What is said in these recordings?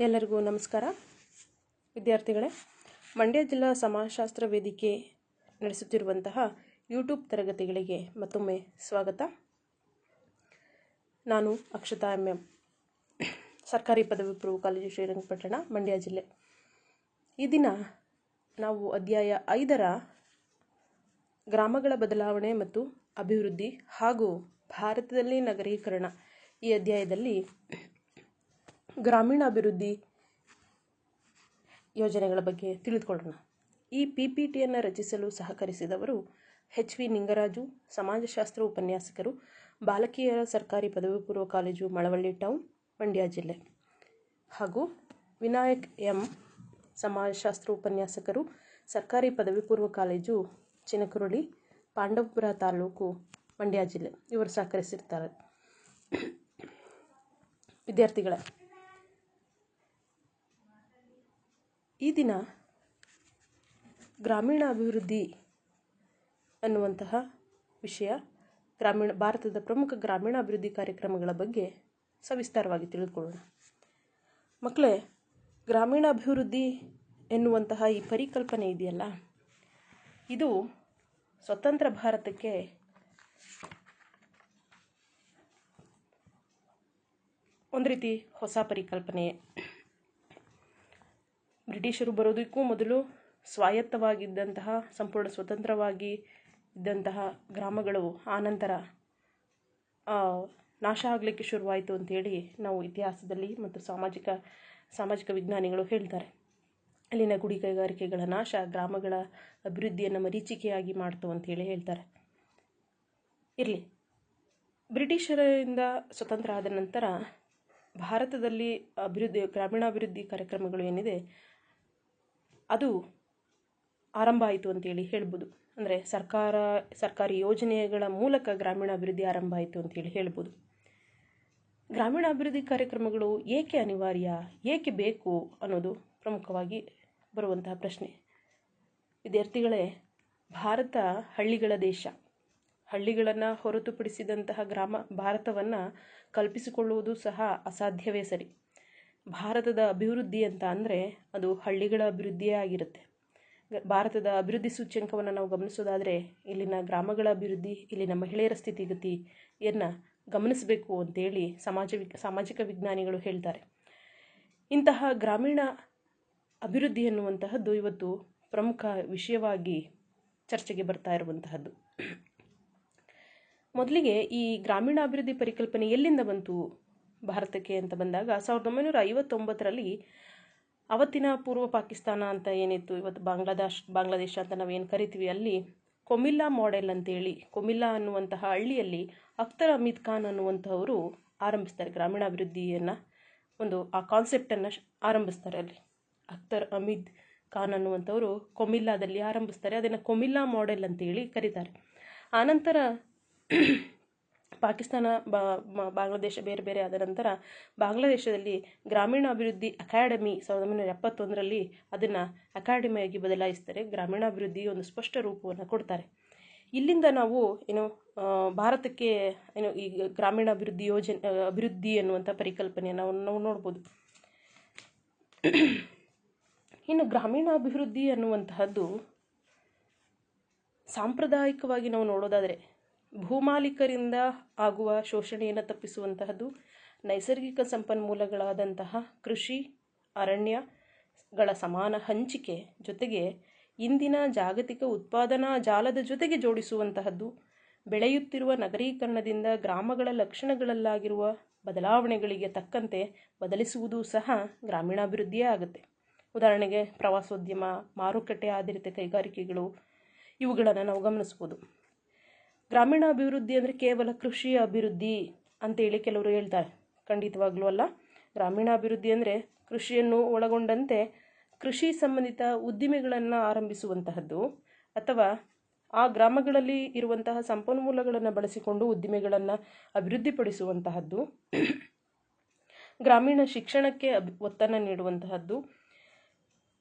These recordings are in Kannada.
ಎಲ್ಲರಿಗೂ ನಮಸ್ಕಾರ. ವಿದ್ಯಾರ್ಥಿಗಳೇ, ಮಂಡ್ಯ ಜಿಲ್ಲಾ ಸಮಾಜಶಾಸ್ತ್ರ ವೇದಿಕೆ ನಡೆಸುತ್ತಿರುವಂತಹ ಯೂಟ್ಯೂಬ್ ತರಗತಿಗಳಿಗೆ ಮತ್ತೊಮ್ಮೆ ಸ್ವಾಗತ. ನಾನು ಅಕ್ಷತಾ ಎಂ, ಸರ್ಕಾರಿ ಪದವಿ ಪೂರ್ವ ಕಾಲೇಜು ಶ್ರೀರಂಗಪಟ್ಟಣ, ಮಂಡ್ಯ ಜಿಲ್ಲೆ. ಈ ದಿನ ನಾವು ಅಧ್ಯಾಯ 5ರ ಗ್ರಾಮಗಳ ಬದಲಾವಣೆ ಮತ್ತು ಅಭಿವೃದ್ಧಿ ಹಾಗೂ ಭಾರತದಲ್ಲಿ ನಗರೀಕರಣ ಈ ಅಧ್ಯಾಯದಲ್ಲಿ ಗ್ರಾಮೀಣ ಅಭಿವೃದ್ಧಿ ಯೋಜನೆಗಳ ಬಗ್ಗೆ ತಿಳಿದುಕೊಳ್ಳೋಣ. ಈ PPTಯನ್ನು ರಚಿಸಲು ಸಹಕರಿಸಿದವರು HV ನಿಂಗರಾಜು, ಸಮಾಜಶಾಸ್ತ್ರ ಉಪನ್ಯಾಸಕರು, ಬಾಲಕಿಯರ ಸರ್ಕಾರಿ ಪದವಿ ಪೂರ್ವ ಕಾಲೇಜು, ಮಳವಳ್ಳಿ ಟೌನ್, ಮಂಡ್ಯ ಜಿಲ್ಲೆ, ಹಾಗೂ ವಿನಾಯಕ್ M, ಸಮಾಜಶಾಸ್ತ್ರ ಉಪನ್ಯಾಸಕರು, ಸರ್ಕಾರಿ ಪದವಿ ಪೂರ್ವ ಕಾಲೇಜು, ಚಿನಕುರಳಿ, ಪಾಂಡವಪುರ ತಾಲೂಕು, ಮಂಡ್ಯ ಜಿಲ್ಲೆ, ಇವರು ಸಹಕರಿಸಿರ್ತಾರೆ. ವಿದ್ಯಾರ್ಥಿಗಳೇ, ಈ ದಿನ ಗ್ರಾಮೀಣ ಅಭಿವೃದ್ಧಿ ಅನ್ನುವಂತಹ ವಿಷಯ, ಭಾರತದ ಪ್ರಮುಖ ಗ್ರಾಮೀಣ ಅಭಿವೃದ್ಧಿ ಕಾರ್ಯಕ್ರಮಗಳ ಬಗ್ಗೆ ಸವಿಸ್ತಾರವಾಗಿ ತಿಳಿದುಕೊಳ್ಳೋಣ. ಮಕ್ಕಳೇ, ಗ್ರಾಮೀಣ ಅಭಿವೃದ್ಧಿ ಎನ್ನುವಂತಹ ಈ ಪರಿಕಲ್ಪನೆ ಇದೆಯಲ್ಲ, ಇದು ಸ್ವತಂತ್ರ ಭಾರತಕ್ಕೆ ಒಂದು ರೀತಿ ಹೊಸ ಪರಿಕಲ್ಪನೆ. ಬ್ರಿಟಿಷರು ಬರೋದಕ್ಕೂ ಮೊದಲು ಸ್ವಾಯತ್ತವಾಗಿದ್ದಂತಹ, ಸಂಪೂರ್ಣ ಸ್ವತಂತ್ರವಾಗಿ ಇದ್ದಂತಹ ಗ್ರಾಮಗಳು ಆನಂತರ ನಾಶ ಆಗಲಿಕ್ಕೆ ಶುರುವಾಯಿತು ಅಂತೇಳಿ ನಾವು ಇತಿಹಾಸದಲ್ಲಿ ಮತ್ತು ಸಾಮಾಜಿಕ ವಿಜ್ಞಾನಿಗಳು ಹೇಳ್ತಾರೆ. ಅಲ್ಲಿನ ಗುಡಿ ಕೈಗಾರಿಕೆಗಳ ನಾಶ ಗ್ರಾಮಗಳ ಅಭಿವೃದ್ಧಿಯನ್ನು ಮರೀಚಿಕೆಯಾಗಿ ಮಾಡ್ತು ಅಂತೇಳಿ ಹೇಳ್ತಾರೆ. ಇರಲಿ, ಬ್ರಿಟಿಷರಿಂದ ಸ್ವತಂತ್ರ ಆದ ನಂತರ ಭಾರತದಲ್ಲಿ ಗ್ರಾಮೀಣಾಭಿವೃದ್ಧಿ ಕಾರ್ಯಕ್ರಮಗಳು ಏನಿದೆ ಅದು ಆರಂಭ ಆಯಿತು ಅಂತೇಳಿ ಹೇಳ್ಬೋದು. ಅಂದರೆ ಸರ್ಕಾರಿ ಯೋಜನೆಗಳ ಮೂಲಕ ಗ್ರಾಮೀಣಾಭಿವೃದ್ಧಿ ಆರಂಭ ಆಯಿತು ಅಂತೇಳಿ ಹೇಳ್ಬೋದು. ಗ್ರಾಮೀಣಾಭಿವೃದ್ಧಿ ಕಾರ್ಯಕ್ರಮಗಳು ಏಕೆ ಅನಿವಾರ್ಯ, ಏಕೆ ಬೇಕು ಅನ್ನೋದು ಪ್ರಮುಖವಾಗಿ ಬರುವಂತಹ ಪ್ರಶ್ನೆ. ವಿದ್ಯಾರ್ಥಿಗಳೇ, ಭಾರತ ಹಳ್ಳಿಗಳ ದೇಶ. ಹಳ್ಳಿಗಳನ್ನು ಹೊರತುಪಡಿಸಿದಂತಹ ಭಾರತವನ್ನು ಕಲ್ಪಿಸಿಕೊಳ್ಳುವುದು ಸಹ ಅಸಾಧ್ಯವೇ ಸರಿ. ಭಾರತದ ಅಭಿವೃದ್ಧಿ ಅಂತ ಅಂದರೆ ಅದು ಹಳ್ಳಿಗಳ ಅಭಿವೃದ್ಧಿಯೇ ಆಗಿರುತ್ತೆ. ಭಾರತದ ಅಭಿವೃದ್ಧಿ ಸೂಚ್ಯಂಕವನ್ನು ನಾವು ಗಮನಿಸೋದಾದರೆ ಇಲ್ಲಿನ ಗ್ರಾಮಗಳ ಅಭಿವೃದ್ಧಿ, ಇಲ್ಲಿನ ಮಹಿಳೆಯರ ಸ್ಥಿತಿಗತಿಯನ್ನು ಗಮನಿಸಬೇಕು ಅಂತೇಳಿ ಸಾಮಾಜಿಕ ವಿಜ್ಞಾನಿಗಳು ಹೇಳ್ತಾರೆ. ಇಂತಹ ಗ್ರಾಮೀಣ ಅಭಿವೃದ್ಧಿ ಎನ್ನುವಂತಹದ್ದು ಇವತ್ತು ಪ್ರಮುಖ ವಿಷಯವಾಗಿ ಚರ್ಚೆಗೆ ಬರ್ತಾ ಇರುವಂತಹದ್ದು. ಮೊದಲಿಗೆ ಈ ಗ್ರಾಮೀಣಾಭಿವೃದ್ಧಿ ಪರಿಕಲ್ಪನೆ ಎಲ್ಲಿಂದ ಬಂತು ಭಾರತಕ್ಕೆ ಅಂತ ಬಂದಾಗ 1959ರಲ್ಲಿ ಅವತ್ತಿನ ಪೂರ್ವ ಪಾಕಿಸ್ತಾನ ಅಂತ ಏನಿತ್ತು, ಇವತ್ತು ಬಾಂಗ್ಲಾದೇಶ ಅಂತ ನಾವೇನು ಕರಿತೀವಿ, ಅಲ್ಲಿ ಕೊಮಿಲ್ಲಾ ಮಾಡೆಲ್ ಅಂತೇಳಿ, ಕೊಮಿಲ್ಲಾ ಅನ್ನುವಂತಹ ಹಳ್ಳಿಯಲ್ಲಿ ಅಖ್ತರ್ ಹಮೀದ್ ಖಾನ್ ಅನ್ನುವಂಥವರು ಆರಂಭಿಸ್ತಾರೆ. ಗ್ರಾಮೀಣಾಭಿವೃದ್ಧಿಯನ್ನು ಆ ಕಾನ್ಸೆಪ್ಟನ್ನು ಆರಂಭಿಸ್ತಾರೆ. ಅಲ್ಲಿ ಅಖ್ತರ್ ಹಮೀದ್ ಖಾನ್ ಅನ್ನುವಂಥವರು ಕೊಮಿಲ್ಲಾದಲ್ಲಿ ಆರಂಭಿಸ್ತಾರೆ. ಅದನ್ನು ಕೊಮಿಲ್ಲಾ ಮಾಡೆಲ್ ಅಂತೇಳಿ ಕರೀತಾರೆ. ಆನಂತರ ಪಾಕಿಸ್ತಾನ, ಬಾಂಗ್ಲಾದೇಶ ಬೇರೆ ಬೇರೆ ಆದ ನಂತರ ಬಾಂಗ್ಲಾದೇಶದಲ್ಲಿ ಗ್ರಾಮೀಣಾಭಿವೃದ್ಧಿ ಅಕಾಡೆಮಿ 1971ರಲ್ಲಿ ಅದನ್ನು ಅಕಾಡೆಮಿಯಾಗಿ ಬದಲಾಯಿಸ್ತಾರೆ. ಗ್ರಾಮೀಣಾಭಿವೃದ್ಧಿ ಒಂದು ಸ್ಪಷ್ಟ ರೂಪವನ್ನು ಕೊಡ್ತಾರೆ. ಇಲ್ಲಿಂದ ನಾವು ಭಾರತಕ್ಕೆ ಈ ಗ್ರಾಮೀಣಾಭಿವೃದ್ಧಿ ಅಭಿವೃದ್ಧಿ ಅನ್ನುವಂಥ ಪರಿಕಲ್ಪನೆಯನ್ನು ನಾವು ನೋಡ್ಬೋದು. ಇನ್ನು ಗ್ರಾಮೀಣಾಭಿವೃದ್ಧಿ ಅನ್ನುವಂತಹದ್ದು ಸಾಂಪ್ರದಾಯಿಕವಾಗಿ ನಾವು ನೋಡೋದಾದರೆ ಭೂಮಾಲೀಕರಿಂದ ಆಗುವ ಶೋಷಣೆಯನ್ನು ತಪ್ಪಿಸುವಂತಹದ್ದು, ನೈಸರ್ಗಿಕ ಸಂಪನ್ಮೂಲಗಳಾದಂತಹ ಕೃಷಿ, ಅರಣ್ಯಗಳ ಸಮಾನ ಹಂಚಿಕೆ, ಜೊತೆಗೆ ಇಂದಿನ ಜಾಗತಿಕ ಉತ್ಪಾದನಾ ಜಾಲದ ಜೊತೆಗೆ ಜೋಡಿಸುವಂತಹದ್ದು, ಬೆಳೆಯುತ್ತಿರುವ ನಗರೀಕರಣದಿಂದ ಗ್ರಾಮಗಳ ಲಕ್ಷಣಗಳಲ್ಲಾಗಿರುವ ಬದಲಾವಣೆಗಳಿಗೆ ತಕ್ಕಂತೆ ಬದಲಿಸುವುದು ಸಹ ಗ್ರಾಮೀಣಾಭಿವೃದ್ಧಿಯೇ ಆಗುತ್ತೆ. ಉದಾಹರಣೆಗೆ ಪ್ರವಾಸೋದ್ಯಮ, ಮಾರುಕಟ್ಟೆ ಆಧಾರಿತ ಕೈಗಾರಿಕೆಗಳು, ಇವುಗಳನ್ನು ನಾವು ಗಮನಿಸ್ಬೋದು. ಗ್ರಾಮೀಣ ಅಭಿವೃದ್ಧಿ ಅಂದರೆ ಕೇವಲ ಕೃಷಿ ಅಭಿವೃದ್ಧಿ ಅಂತೇಳಿ ಕೆಲವರು ಹೇಳ್ತಾರೆ. ಖಂಡಿತವಾಗ್ಲೂ ಅಲ್ಲ. ಗ್ರಾಮೀಣಾಭಿವೃದ್ಧಿ ಅಂದರೆ ಕೃಷಿಯನ್ನು ಒಳಗೊಂಡಂತೆ ಕೃಷಿ ಸಂಬಂಧಿತ ಉದ್ದಿಮೆಗಳನ್ನು ಆರಂಭಿಸುವಂತಹದ್ದು, ಅಥವಾ ಆ ಗ್ರಾಮಗಳಲ್ಲಿ ಇರುವಂತಹ ಸಂಪನ್ಮೂಲಗಳನ್ನು ಬಳಸಿಕೊಂಡು ಉದ್ದಿಮೆಗಳನ್ನು ಅಭಿವೃದ್ಧಿಪಡಿಸುವಂತಹದ್ದು, ಗ್ರಾಮೀಣ ಶಿಕ್ಷಣಕ್ಕೆ ಒತ್ತನ್ನು ನೀಡುವಂತಹದ್ದು,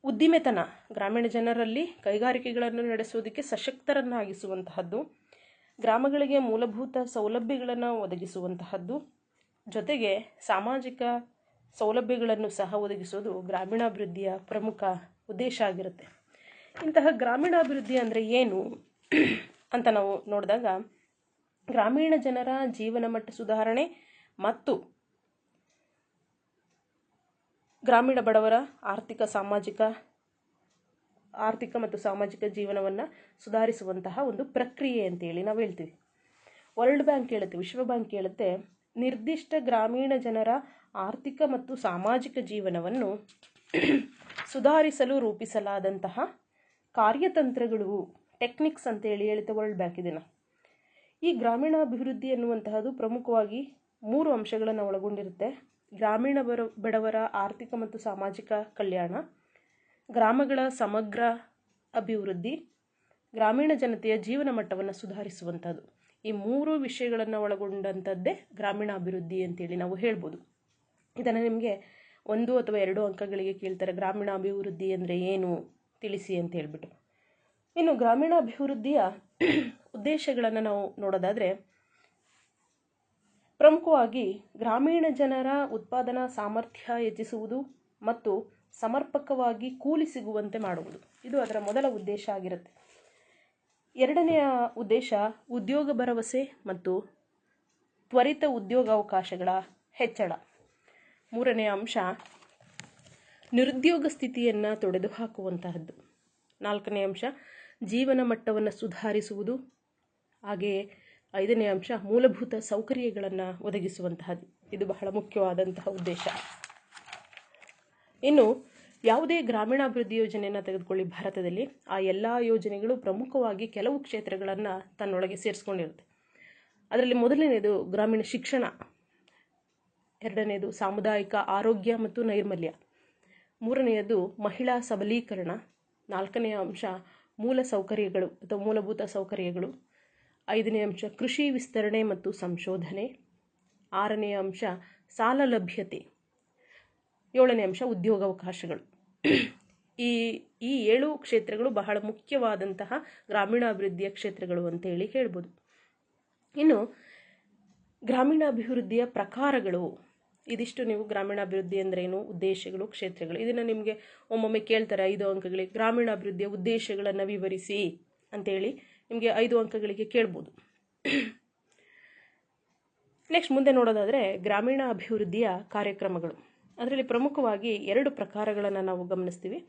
ಉದ್ದಿಮೆತನ, ಗ್ರಾಮೀಣ ಜನರಲ್ಲಿ ಕೈಗಾರಿಕೆಗಳನ್ನು ನಡೆಸುವುದಕ್ಕೆ ಸಶಕ್ತರನ್ನಾಗಿಸುವಂತಹದ್ದು, ಗ್ರಾಮಗಳಿಗೆ ಮೂಲಭೂತ ಸೌಲಭ್ಯಗಳನ್ನು ಒದಗಿಸುವಂತಹದ್ದು, ಜೊತೆಗೆ ಸಾಮಾಜಿಕ ಸೌಲಭ್ಯಗಳನ್ನು ಸಹ ಒದಗಿಸೋದು ಗ್ರಾಮೀಣಾಭಿವೃದ್ಧಿಯ ಪ್ರಮುಖ ಉದ್ದೇಶ ಆಗಿರುತ್ತೆ. ಇಂತಹ ಗ್ರಾಮೀಣಾಭಿವೃದ್ಧಿ ಅಂದರೆ ಏನು ಅಂತ ನಾವು ನೋಡಿದಾಗ, ಗ್ರಾಮೀಣ ಜನರ ಜೀವನ ಮಟ್ಟ ಸುಧಾರಣೆ ಮತ್ತು ಗ್ರಾಮೀಣ ಬಡವರ ಆರ್ಥಿಕ ಮತ್ತು ಸಾಮಾಜಿಕ ಜೀವನವನ್ನು ಸುಧಾರಿಸುವಂತಹ ಒಂದು ಪ್ರಕ್ರಿಯೆ ಅಂತೇಳಿ ನಾವು ಹೇಳ್ತೀವಿ. ವರ್ಲ್ಡ್ ಬ್ಯಾಂಕ್ ಹೇಳುತ್ತೆ, ವಿಶ್ವ ಬ್ಯಾಂಕ್ ಹೇಳುತ್ತೆ, ನಿರ್ದಿಷ್ಟ ಗ್ರಾಮೀಣ ಜನರ ಆರ್ಥಿಕ ಮತ್ತು ಸಾಮಾಜಿಕ ಜೀವನವನ್ನು ಸುಧಾರಿಸಲು ರೂಪಿಸಲಾದಂತಹ ಕಾರ್ಯತಂತ್ರಗಳು, ಟೆಕ್ನಿಕ್ಸ್ ಅಂತೇಳಿ ಹೇಳುತ್ತೆ ವರ್ಲ್ಡ್ ಬ್ಯಾಂಕ್ ಇದನ್ನು. ಈ ಗ್ರಾಮೀಣಾಭಿವೃದ್ಧಿ ಎನ್ನುವಂತಹದ್ದು ಪ್ರಮುಖವಾಗಿ 3 ಅಂಶಗಳನ್ನು ಒಳಗೊಂಡಿರುತ್ತೆ. ಗ್ರಾಮೀಣ ಬಡವರ ಆರ್ಥಿಕ ಮತ್ತು ಸಾಮಾಜಿಕ ಕಲ್ಯಾಣ, ಗ್ರಾಮಗಳ ಸಮಗ್ರ ಅಭಿವೃದ್ಧಿ, ಗ್ರಾಮೀಣ ಜನತೆಯ ಜೀವನ ಮಟ್ಟವನ್ನು ಸುಧಾರಿಸುವಂಥದ್ದು. ಈ 3 ವಿಷಯಗಳನ್ನು ಒಳಗೊಂಡಂಥದ್ದೇ ಗ್ರಾಮೀಣಾಭಿವೃದ್ಧಿ ಅಂತೇಳಿ ನಾವು ಹೇಳ್ಬೋದು. ಇದನ್ನು ನಿಮಗೆ 1 ಅಥವಾ 2 ಅಂಕಗಳಿಗೆ ಕೇಳ್ತಾರೆ, ಗ್ರಾಮೀಣಾಭಿವೃದ್ಧಿ ಅಂದರೆ ಏನು ತಿಳಿಸಿ ಅಂತ ಹೇಳ್ಬಿಟ್ಟು. ಇನ್ನು ಗ್ರಾಮೀಣಾಭಿವೃದ್ಧಿಯ ಉದ್ದೇಶಗಳನ್ನು ನಾವು ನೋಡೋದಾದರೆ, ಪ್ರಮುಖವಾಗಿ ಗ್ರಾಮೀಣ ಜನರ ಉತ್ಪಾದನಾ ಸಾಮರ್ಥ್ಯ ಹೆಚ್ಚಿಸುವುದು ಮತ್ತು ಸಮರ್ಪಕವಾಗಿ ಕೂಲಿ ಸಿಗುವಂತೆ ಮಾಡುವುದು, ಇದು ಅದರ ಮೊದಲ ಉದ್ದೇಶ ಆಗಿರುತ್ತೆ. ಎರಡನೆಯ ಉದ್ದೇಶ ಉದ್ಯೋಗ ಭರವಸೆ ಮತ್ತು ತ್ವರಿತ ಉದ್ಯೋಗಾವಕಾಶಗಳ ಹೆಚ್ಚಳ. ಮೂರನೆಯ ಅಂಶ ನಿರುದ್ಯೋಗ ಸ್ಥಿತಿಯನ್ನು ತೊಡೆದುಹಾಕುವಂತಹದ್ದು. 4ನೇ ಅಂಶ ಜೀವನ ಮಟ್ಟವನ್ನು ಸುಧಾರಿಸುವುದು. ಹಾಗೆಯೇ 5ನೇ ಅಂಶ ಮೂಲಭೂತ ಸೌಕರ್ಯಗಳನ್ನು ಒದಗಿಸುವಂತಹದ್ದು. ಇದು ಬಹಳ ಮುಖ್ಯವಾದಂತಹ ಉದ್ದೇಶ. ಇನ್ನು ಯಾವುದೇ ಗ್ರಾಮೀಣಾಭಿವೃದ್ಧಿ ಯೋಜನೆಯನ್ನು ತೆಗೆದುಕೊಳ್ಳಿ ಭಾರತದಲ್ಲಿ, ಆ ಎಲ್ಲ ಯೋಜನೆಗಳು ಪ್ರಮುಖವಾಗಿ ಕೆಲವು ಕ್ಷೇತ್ರಗಳನ್ನು ತನ್ನೊಳಗೆ ಸೇರಿಸ್ಕೊಂಡಿರುತ್ತೆ. ಅದರಲ್ಲಿ ಮೊದಲನೇದು ಗ್ರಾಮೀಣ ಶಿಕ್ಷಣ, ಎರಡನೇದು ಸಾಮುದಾಯಿಕ ಆರೋಗ್ಯ ಮತ್ತು ನೈರ್ಮಲ್ಯ, ಮೂರನೆಯದು ಮಹಿಳಾ ಸಬಲೀಕರಣ, 4ನೇ ಅಂಶ ಮೂಲ ಸೌಕರ್ಯಗಳು ಅಥವಾ ಮೂಲಭೂತ ಸೌಕರ್ಯಗಳು, 5ನೇ ಅಂಶ ಕೃಷಿ ವಿಸ್ತರಣೆ ಮತ್ತು ಸಂಶೋಧನೆ, 6ನೇ ಅಂಶ ಸಾಲ ಲಭ್ಯತೆ, 7ನೇ ಅಂಶ ಉದ್ಯೋಗಾವಕಾಶಗಳು. ಈ 7 ಕ್ಷೇತ್ರಗಳು ಬಹಳ ಮುಖ್ಯವಾದಂತಹ ಗ್ರಾಮೀಣಾಭಿವೃದ್ಧಿಯ ಕ್ಷೇತ್ರಗಳು ಅಂತೇಳಿ ಹೇಳ್ಬೋದು. ಇನ್ನು ಗ್ರಾಮೀಣಾಭಿವೃದ್ಧಿಯ ಪ್ರಕಾರಗಳು ಇದಿಷ್ಟು. ನೀವು ಗ್ರಾಮೀಣಾಭಿವೃದ್ಧಿ ಅಂದ್ರೇನು, ಉದ್ದೇಶಗಳು, ಕ್ಷೇತ್ರಗಳು, ಇದನ್ನು ನಿಮಗೆ ಒಮ್ಮೊಮ್ಮೆ ಕೇಳ್ತಾರೆ 5 ಅಂಕಗಳಿಗೆ. ಗ್ರಾಮೀಣಾಭಿವೃದ್ಧಿಯ ಉದ್ದೇಶಗಳನ್ನು ವಿವರಿಸಿ ಅಂತೇಳಿ ನಿಮಗೆ 5 ಅಂಕಗಳಿಗೆ ಕೇಳ್ಬೋದು. ನೆಕ್ಸ್ಟ್ ಮುಂದೆ ನೋಡೋದಾದರೆ ಗ್ರಾಮೀಣ ಅಭಿವೃದ್ಧಿಯ ಕಾರ್ಯಕ್ರಮಗಳು. ಅದರಲ್ಲಿ ಪ್ರಮುಖವಾಗಿ 2 ಪ್ರಕಾರಗಳನ್ನು ನಾವು ಗಮನಿಸ್ತೀವಿ.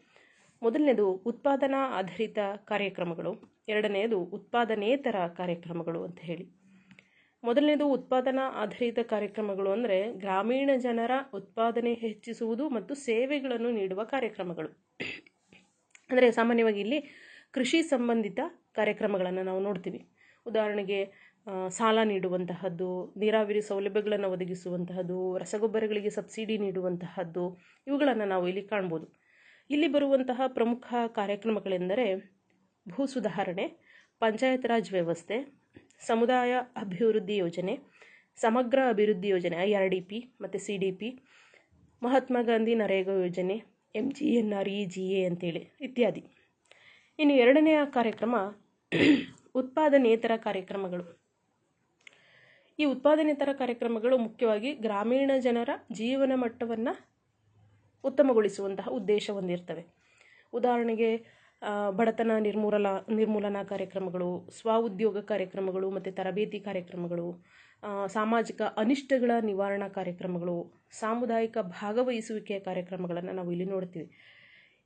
ಮೊದಲನೇದು ಉತ್ಪಾದನಾ ಆಧಾರಿತ ಕಾರ್ಯಕ್ರಮಗಳು, ಎರಡನೆಯದು ಉತ್ಪಾದನೇತರ ಕಾರ್ಯಕ್ರಮಗಳು ಅಂತ ಹೇಳಿ. ಮೊದಲನೇದು ಉತ್ಪಾದನಾ ಆಧಾರಿತ ಕಾರ್ಯಕ್ರಮಗಳು ಅಂದರೆ ಗ್ರಾಮೀಣ ಜನರ ಉತ್ಪಾದನೆ ಹೆಚ್ಚಿಸುವುದು ಮತ್ತು ಸೇವೆಗಳನ್ನು ನೀಡುವ ಕಾರ್ಯಕ್ರಮಗಳು. ಅಂದರೆ ಸಾಮಾನ್ಯವಾಗಿ ಇಲ್ಲಿ ಕೃಷಿ ಸಂಬಂಧಿತ ಕಾರ್ಯಕ್ರಮಗಳನ್ನು ನಾವು ನೋಡ್ತೀವಿ. ಉದಾಹರಣೆಗೆ ಸಾಲ ನೀಡುವಂತಹದ್ದು, ನೀರಾವರಿ ಸೌಲಭ್ಯಗಳನ್ನು ಒದಗಿಸುವಂತಹದ್ದು, ರಸಗೊಬ್ಬರಗಳಿಗೆ ಸಬ್ಸಿಡಿ ನೀಡುವಂತಹದ್ದು, ಇವುಗಳನ್ನು ನಾವು ಇಲ್ಲಿ ಕಾಣ್ಬೋದು. ಇಲ್ಲಿ ಬರುವಂತಹ ಪ್ರಮುಖ ಕಾರ್ಯಕ್ರಮಗಳೆಂದರೆ ಭೂ ಸುಧಾರಣೆ, ಪಂಚಾಯತ್ ರಾಜ್ ವ್ಯವಸ್ಥೆ, ಸಮುದಾಯ ಅಭಿವೃದ್ಧಿ ಯೋಜನೆ, ಸಮಗ್ರ ಅಭಿವೃದ್ಧಿ ಯೋಜನೆ IRDP ಮತ್ತು CDP, ಮಹಾತ್ಮ ಗಾಂಧಿ ನರೇಗಾ ಯೋಜನೆ, MGNREGA ಅಂತೇಳಿ ಇತ್ಯಾದಿ. ಇನ್ನು ಎರಡನೆಯ ಕಾರ್ಯಕ್ರಮ ಉತ್ಪಾದನೇತರ ಕಾರ್ಯಕ್ರಮಗಳು. ಈ ಉತ್ಪಾದನೇತರ ಕಾರ್ಯಕ್ರಮಗಳು ಮುಖ್ಯವಾಗಿ ಗ್ರಾಮೀಣ ಜನರ ಜೀವನ ಮಟ್ಟವನ್ನು ಉತ್ತಮಗೊಳಿಸುವಂತಹ ಉದ್ದೇಶ ಹೊಂದಿರ್ತವೆ. ಉದಾಹರಣೆಗೆ ಬಡತನ ನಿರ್ಮೂಲನಾ ಕಾರ್ಯಕ್ರಮಗಳು, ಸ್ವಉದ್ಯೋಗ ಕಾರ್ಯಕ್ರಮಗಳು ಮತ್ತು ತರಬೇತಿ ಕಾರ್ಯಕ್ರಮಗಳು, ಸಾಮಾಜಿಕ ಅನಿಷ್ಟಗಳ ನಿವಾರಣಾ ಕಾರ್ಯಕ್ರಮಗಳು, ಸಾಮುದಾಯಿಕ ಭಾಗವಹಿಸುವಿಕೆಯ ಕಾರ್ಯಕ್ರಮಗಳನ್ನು ನಾವು ಇಲ್ಲಿ ನೋಡ್ತೀವಿ.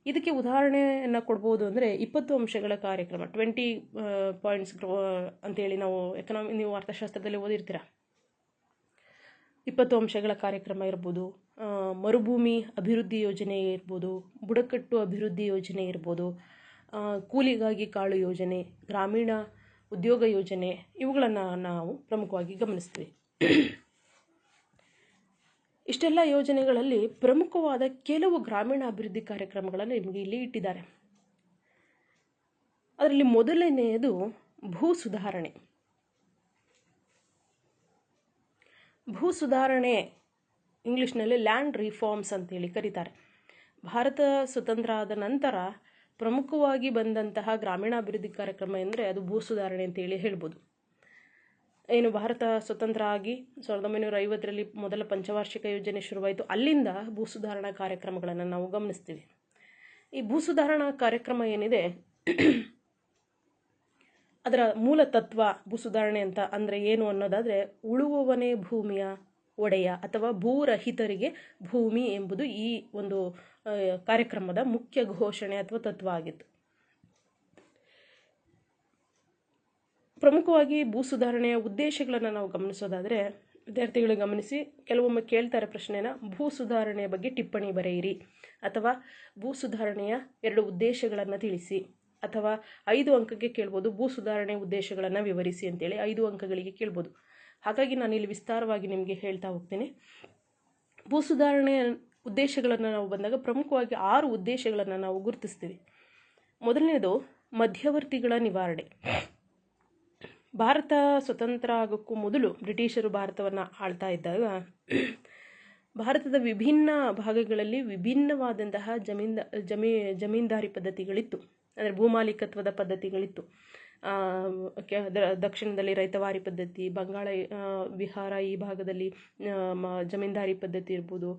ಇದಕ್ಕೆ ಉದಾಹರಣೆಯನ್ನು ಕೊಡ್ಬೋದು ಅಂದರೆ 20 ಅಂಶಗಳ ಕಾರ್ಯಕ್ರಮ, 20 ಪಾಯಿಂಟ್ಸ್ ಅಂತೇಳಿ ನಾವು ನೀವು ಅರ್ಥಶಾಸ್ತ್ರದಲ್ಲಿ ಓದಿರ್ತೀರ. 20 ಅಂಶಗಳ ಕಾರ್ಯಕ್ರಮ ಇರ್ಬೋದು, ಮರುಭೂಮಿ ಅಭಿವೃದ್ಧಿ ಯೋಜನೆ ಇರ್ಬೋದು, ಬುಡಕಟ್ಟು ಅಭಿವೃದ್ಧಿ ಯೋಜನೆ ಇರ್ಬೋದು, ಕೂಲಿಗಾಗಿ ಕಾಳು ಯೋಜನೆ, ಗ್ರಾಮೀಣ ಉದ್ಯೋಗ ಯೋಜನೆ, ಇವುಗಳನ್ನು ನಾವು ಪ್ರಮುಖವಾಗಿ ಗಮನಿಸ್ತೀವಿ. ಇಷ್ಟೆಲ್ಲ ಯೋಜನೆಗಳಲ್ಲಿ ಪ್ರಮುಖವಾದ ಕೆಲವು ಗ್ರಾಮೀಣ ಅಭಿವೃದ್ಧಿ ಕಾರ್ಯಕ್ರಮಗಳನ್ನು ನಿಮಗೆ ಇಲ್ಲಿ ಇಟ್ಟಿದ್ದಾರೆ. ಅದರಲ್ಲಿ ಮೊದಲನೆಯದು ಭೂ ಸುಧಾರಣೆ. ಭೂ ಸುಧಾರಣೆ ಇಂಗ್ಲಿಷ್ನಲ್ಲಿ ಲ್ಯಾಂಡ್ ರಿಫಾರ್ಮ್ಸ್ ಅಂತೇಳಿ ಕರೀತಾರೆ. ಭಾರತ ಸ್ವತಂತ್ರ ಆದ ನಂತರ ಪ್ರಮುಖವಾಗಿ ಬಂದಂತಹ ಗ್ರಾಮೀಣಾಭಿವೃದ್ಧಿ ಕಾರ್ಯಕ್ರಮ ಎಂದರೆ ಅದು ಭೂ ಸುಧಾರಣೆ ಅಂತೇಳಿ ಹೇಳ್ಬೋದು. ಏನು ಭಾರತ ಸ್ವತಂತ್ರ ಆಗಿ 1950ರಲ್ಲಿ ಮೊದಲ ಪಂಚವಾರ್ಷಿಕ ಯೋಜನೆ ಶುರುವಾಯಿತು. ಅಲ್ಲಿಂದ ಭೂ ಸುಧಾರಣಾ ಕಾರ್ಯಕ್ರಮಗಳನ್ನು ನಾವು ಗಮನಿಸ್ತೀವಿ. ಈ ಭೂ ಸುಧಾರಣಾ ಕಾರ್ಯಕ್ರಮ ಏನಿದೆ ಅದರ ಮೂಲ ತತ್ವ ಭೂ ಸುಧಾರಣೆ ಅಂತ ಅಂದರೆ ಏನು ಅನ್ನೋದಾದರೆ, ಉಳುವವನೇ ಭೂಮಿಯ ಒಡೆಯ ಅಥವಾ ಭೂರಹಿತರಿಗೆ ಭೂಮಿ ಎಂಬುದು ಈ ಒಂದು ಕಾರ್ಯಕ್ರಮದ ಮುಖ್ಯ ಘೋಷಣೆ ಅಥವಾ ತತ್ವ ಆಗಿತ್ತು. ಪ್ರಮುಖವಾಗಿ ಭೂ ಸುಧಾರಣೆಯ ಉದ್ದೇಶಗಳನ್ನು ನಾವು ಗಮನಿಸೋದಾದರೆ, ವಿದ್ಯಾರ್ಥಿಗಳು ಗಮನಿಸಿ, ಕೆಲವೊಮ್ಮೆ ಕೇಳ್ತಾರೆ ಪ್ರಶ್ನೆನ, ಭೂ ಸುಧಾರಣೆಯ ಬಗ್ಗೆ ಟಿಪ್ಪಣಿ ಬರೆಯಿರಿ ಅಥವಾ ಭೂ ಸುಧಾರಣೆಯ 2 ಉದ್ದೇಶಗಳನ್ನು ತಿಳಿಸಿ, ಅಥವಾ 5 ಅಂಕಕ್ಕೆ ಕೇಳ್ಬೋದು ಭೂ ಸುಧಾರಣೆಯ ಉದ್ದೇಶಗಳನ್ನು ವಿವರಿಸಿ ಅಂತೇಳಿ 5 ಅಂಕಗಳಿಗೆ ಕೇಳ್ಬೋದು. ಹಾಗಾಗಿ ನಾನು ಇಲ್ಲಿ ವಿಸ್ತಾರವಾಗಿ ನಿಮಗೆ ಹೇಳ್ತಾ ಹೋಗ್ತೀನಿ. ಭೂ ಸುಧಾರಣೆಯ ಉದ್ದೇಶಗಳನ್ನು ನಾವು ಬಂದಾಗ ಪ್ರಮುಖವಾಗಿ 6 ಉದ್ದೇಶಗಳನ್ನು ನಾವು ಗುರುತಿಸ್ತೀವಿ. ಮೊದಲನೇದು ಮಧ್ಯವರ್ತಿಗಳ ನಿವಾರಣೆ. ಭಾರತ ಸ್ವತಂತ್ರ ಆಗೋಕ್ಕೂ ಮೊದಲು ಬ್ರಿಟಿಷರು ಭಾರತವನ್ನು ಆಳ್ತಾ ಇದ್ದಾಗ ಭಾರತದ ವಿಭಿನ್ನ ಭಾಗಗಳಲ್ಲಿ ವಿಭಿನ್ನವಾದಂತಹ ಜಮೀನ್ದಾರಿ ಪದ್ಧತಿಗಳಿತ್ತು, ಅಂದರೆ ಭೂಮಾಲೀಕತ್ವದ ಪದ್ಧತಿಗಳಿತ್ತು. ದಕ್ಷಿಣದಲ್ಲಿ ರೈತವಾರಿ ಪದ್ಧತಿ, ಬಂಗಾಳ ಬಿಹಾರ ಈ ಭಾಗದಲ್ಲಿ ಜಮೀನ್ದಾರಿ ಪದ್ಧತಿ ಇರ್ಬೋದು,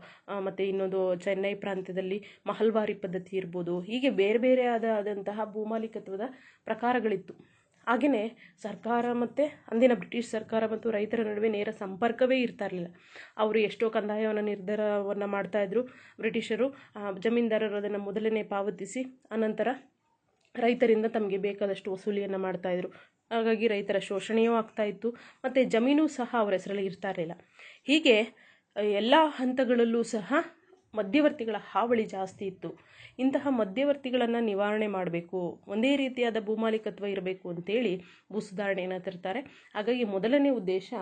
ಮತ್ತು ಇನ್ನೊಂದು ಚೆನ್ನೈ ಪ್ರಾಂತ್ಯದಲ್ಲಿ ಮಹಲ್ವಾರಿ ಪದ್ಧತಿ ಇರ್ಬೋದು. ಹೀಗೆ ಬೇರೆ ಬೇರೆ ಆದಂತಹ ಭೂಮಾಲೀಕತ್ವದ ಪ್ರಕಾರಗಳಿತ್ತು. ಹಾಗೆಯೇ ಸರ್ಕಾರ ಮತ್ತು ಅಂದಿನ ಬ್ರಿಟಿಷ್ ಸರ್ಕಾರ ಮತ್ತು ರೈತರ ನಡುವೆ ನೇರ ಸಂಪರ್ಕವೇ ಇರ್ತಾ ಇರಲಿಲ್ಲ. ಅವರು ಎಷ್ಟೋ ಕಂದಾಯವನ್ನು ನಿರ್ಧಾರವನ್ನು ಮಾಡ್ತಾಯಿದ್ರು. ಬ್ರಿಟಿಷರು ಜಮೀನ್ದಾರರು ಅದನ್ನು ಮೊದಲನೇ ಪಾವತಿಸಿ ಅನಂತರ ರೈತರಿಂದ ತಮಗೆ ಬೇಕಾದಷ್ಟು ವಸೂಲಿಯನ್ನು ಮಾಡ್ತಾಯಿದ್ರು. ಹಾಗಾಗಿ ರೈತರ ಶೋಷಣೆಯೂ ಆಗ್ತಾಯಿತ್ತು ಮತ್ತು ಜಮೀನು ಸಹ ಅವರ ಹೆಸರಲ್ಲಿ ಇರ್ತಾ ಇರಲಿಲ್ಲ. ಹೀಗೆ ಎಲ್ಲ ಹಂತಗಳಲ್ಲೂ ಸಹ ಮಧ್ಯವರ್ತಿಗಳ ಹಾವಳಿ ಜಾಸ್ತಿ ಇತ್ತು. ಇಂತಹ ಮಧ್ಯವರ್ತಿಗಳನ್ನು ನಿವಾರಣೆ ಮಾಡಬೇಕು, ಒಂದೇ ರೀತಿಯಾದ ಭೂಮಾಲೀಕತ್ವ ಇರಬೇಕು ಅಂತೇಳಿ ಭೂ ಸುಧಾರಣೆಯನ್ನು ತರ್ತಾರೆ. ಹಾಗಾಗಿ ಮೊದಲನೇ ಉದ್ದೇಶ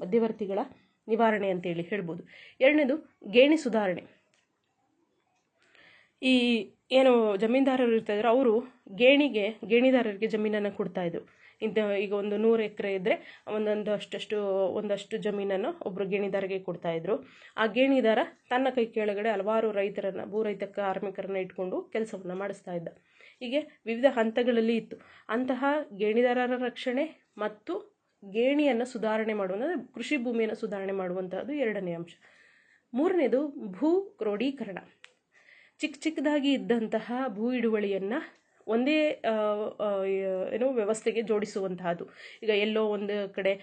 ಮಧ್ಯವರ್ತಿಗಳ ನಿವಾರಣೆ ಅಂತೇಳಿ ಹೇಳ್ಬೋದು. ಎರಡನೇದು ಗೇಣಿ ಸುಧಾರಣೆ. ಈ ಏನು ಜಮೀನ್ದಾರರು ಇರ್ತಾಯಿದ್ರು ಅವರು ಗೇಣಿದಾರರಿಗೆ ಜಮೀನನ್ನು ಕೊಡ್ತಾಯಿದ್ರು. ಈಗ ಒಂದು 100 ಎಕರೆ ಇದ್ದರೆ ಒಂದಷ್ಟು ಜಮೀನನ್ನು ಒಬ್ಬರು ಗೇಣಿದಾರಿಗೆ ಕೊಡ್ತಾಯಿದ್ರು. ಆ ಗೇಣಿದಾರ ತನ್ನ ಕೈ ಕೆಳಗಡೆ ಹಲವಾರು ಭೂರಹಿತ ಕಾರ್ಮಿಕರನ್ನು ಇಟ್ಕೊಂಡು ಕೆಲಸವನ್ನು ಮಾಡಿಸ್ತಾ ಇದ್ದ. ಹೀಗೆ ವಿವಿಧ ಹಂತಗಳಲ್ಲಿ ಇತ್ತು. ಅಂತಹ ಗೇಣಿದಾರರ ರಕ್ಷಣೆ ಮತ್ತು ಗೇಣಿಯನ್ನು ಸುಧಾರಣೆ ಮಾಡುವಂಥ ಕೃಷಿ ಭೂಮಿಯನ್ನು ಸುಧಾರಣೆ ಮಾಡುವಂತಹದ್ದು ಎರಡನೇ ಅಂಶ. ಮೂರನೇದು ಭೂ ಕ್ರೋಢೀಕರಣ. ಚಿಕ್ಕದಾಗಿ ಇದ್ದಂತಹ ಭೂ ಹಿಡುವಳಿಯನ್ನು ಒಂದೇ ವ್ಯವಸ್ಥೆಗೆ ಜೋಡಿಸುವಂತಹದ್ದು. ಈಗ ಎಲ್ಲೋ ಒಂದು ಕಡೆ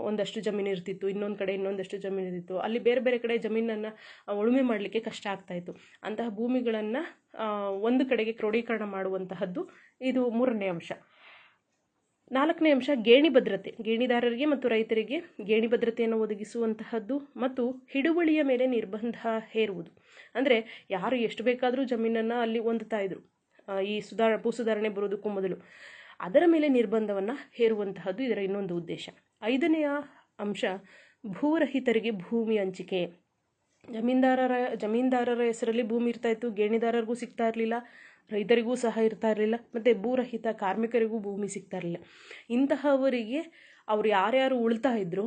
ಒಂದಷ್ಟು ಜಮೀನು ಇರ್ತಿತ್ತು, ಇನ್ನೊಂದು ಕಡೆ ಇನ್ನೊಂದಷ್ಟು ಜಮೀನು ಇರ್ತಿತ್ತು. ಅಲ್ಲಿ ಬೇರೆ ಬೇರೆ ಕಡೆ ಜಮೀನನ್ನು ಉಳುಮೆ ಮಾಡಲಿಕ್ಕೆ ಕಷ್ಟ ಆಗ್ತಾಯಿತ್ತು. ಅಂತಹ ಭೂಮಿಗಳನ್ನು ಒಂದು ಕಡೆಗೆ ಕ್ರೋಢೀಕರಣ ಮಾಡುವಂತಹದ್ದು ಇದು ಮೂರನೇ ಅಂಶ. ನಾಲ್ಕನೇ ಅಂಶ ಗೇಣಿ ಭದ್ರತೆ. ಗೇಣಿದಾರರಿಗೆ ಮತ್ತು ರೈತರಿಗೆ ಗೇಣಿ ಭದ್ರತೆಯನ್ನು ಒದಗಿಸುವಂತಹದ್ದು ಮತ್ತು ಹಿಡುವಳಿಯ ಮೇಲೆ ನಿರ್ಬಂಧ ಹೇರುವುದು. ಅಂದರೆ ಯಾರು ಎಷ್ಟು ಬೇಕಾದರೂ ಜಮೀನನ್ನು ಅಲ್ಲಿ ಹೊಂದುತ್ತಾ ಇದ್ರು ಈ ಭೂ ಸುಧಾರಣೆ ಬರೋದಕ್ಕೂ ಮೊದಲು. ಅದರ ಮೇಲೆ ನಿರ್ಬಂಧವನ್ನು ಹೇರುವಂತಹದ್ದು ಇದರ ಇನ್ನೊಂದು ಉದ್ದೇಶ. ಐದನೆಯ ಅಂಶ ಭೂರಹಿತರಿಗೆ ಭೂಮಿ ಹಂಚಿಕೆ. ಜಮೀನ್ದಾರರ ಹೆಸರಲ್ಲಿ ಭೂಮಿ ಇರ್ತಾಯಿತ್ತು, ಗೇಣಿದಾರರಿಗೂ ಸಿಗ್ತಾ ಇರಲಿಲ್ಲ, ರೈತರಿಗೂ ಸಹ ಇರ್ತಾ ಇರಲಿಲ್ಲ, ಮತ್ತು ಭೂರಹಿತ ಕಾರ್ಮಿಕರಿಗೂ ಭೂಮಿ ಸಿಗ್ತಾ ಇರಲಿಲ್ಲ. ಇಂತಹವರಿಗೆ ಅವರು ಯಾರ್ಯಾರು ಉಳ್ತಾ ಇದ್ರು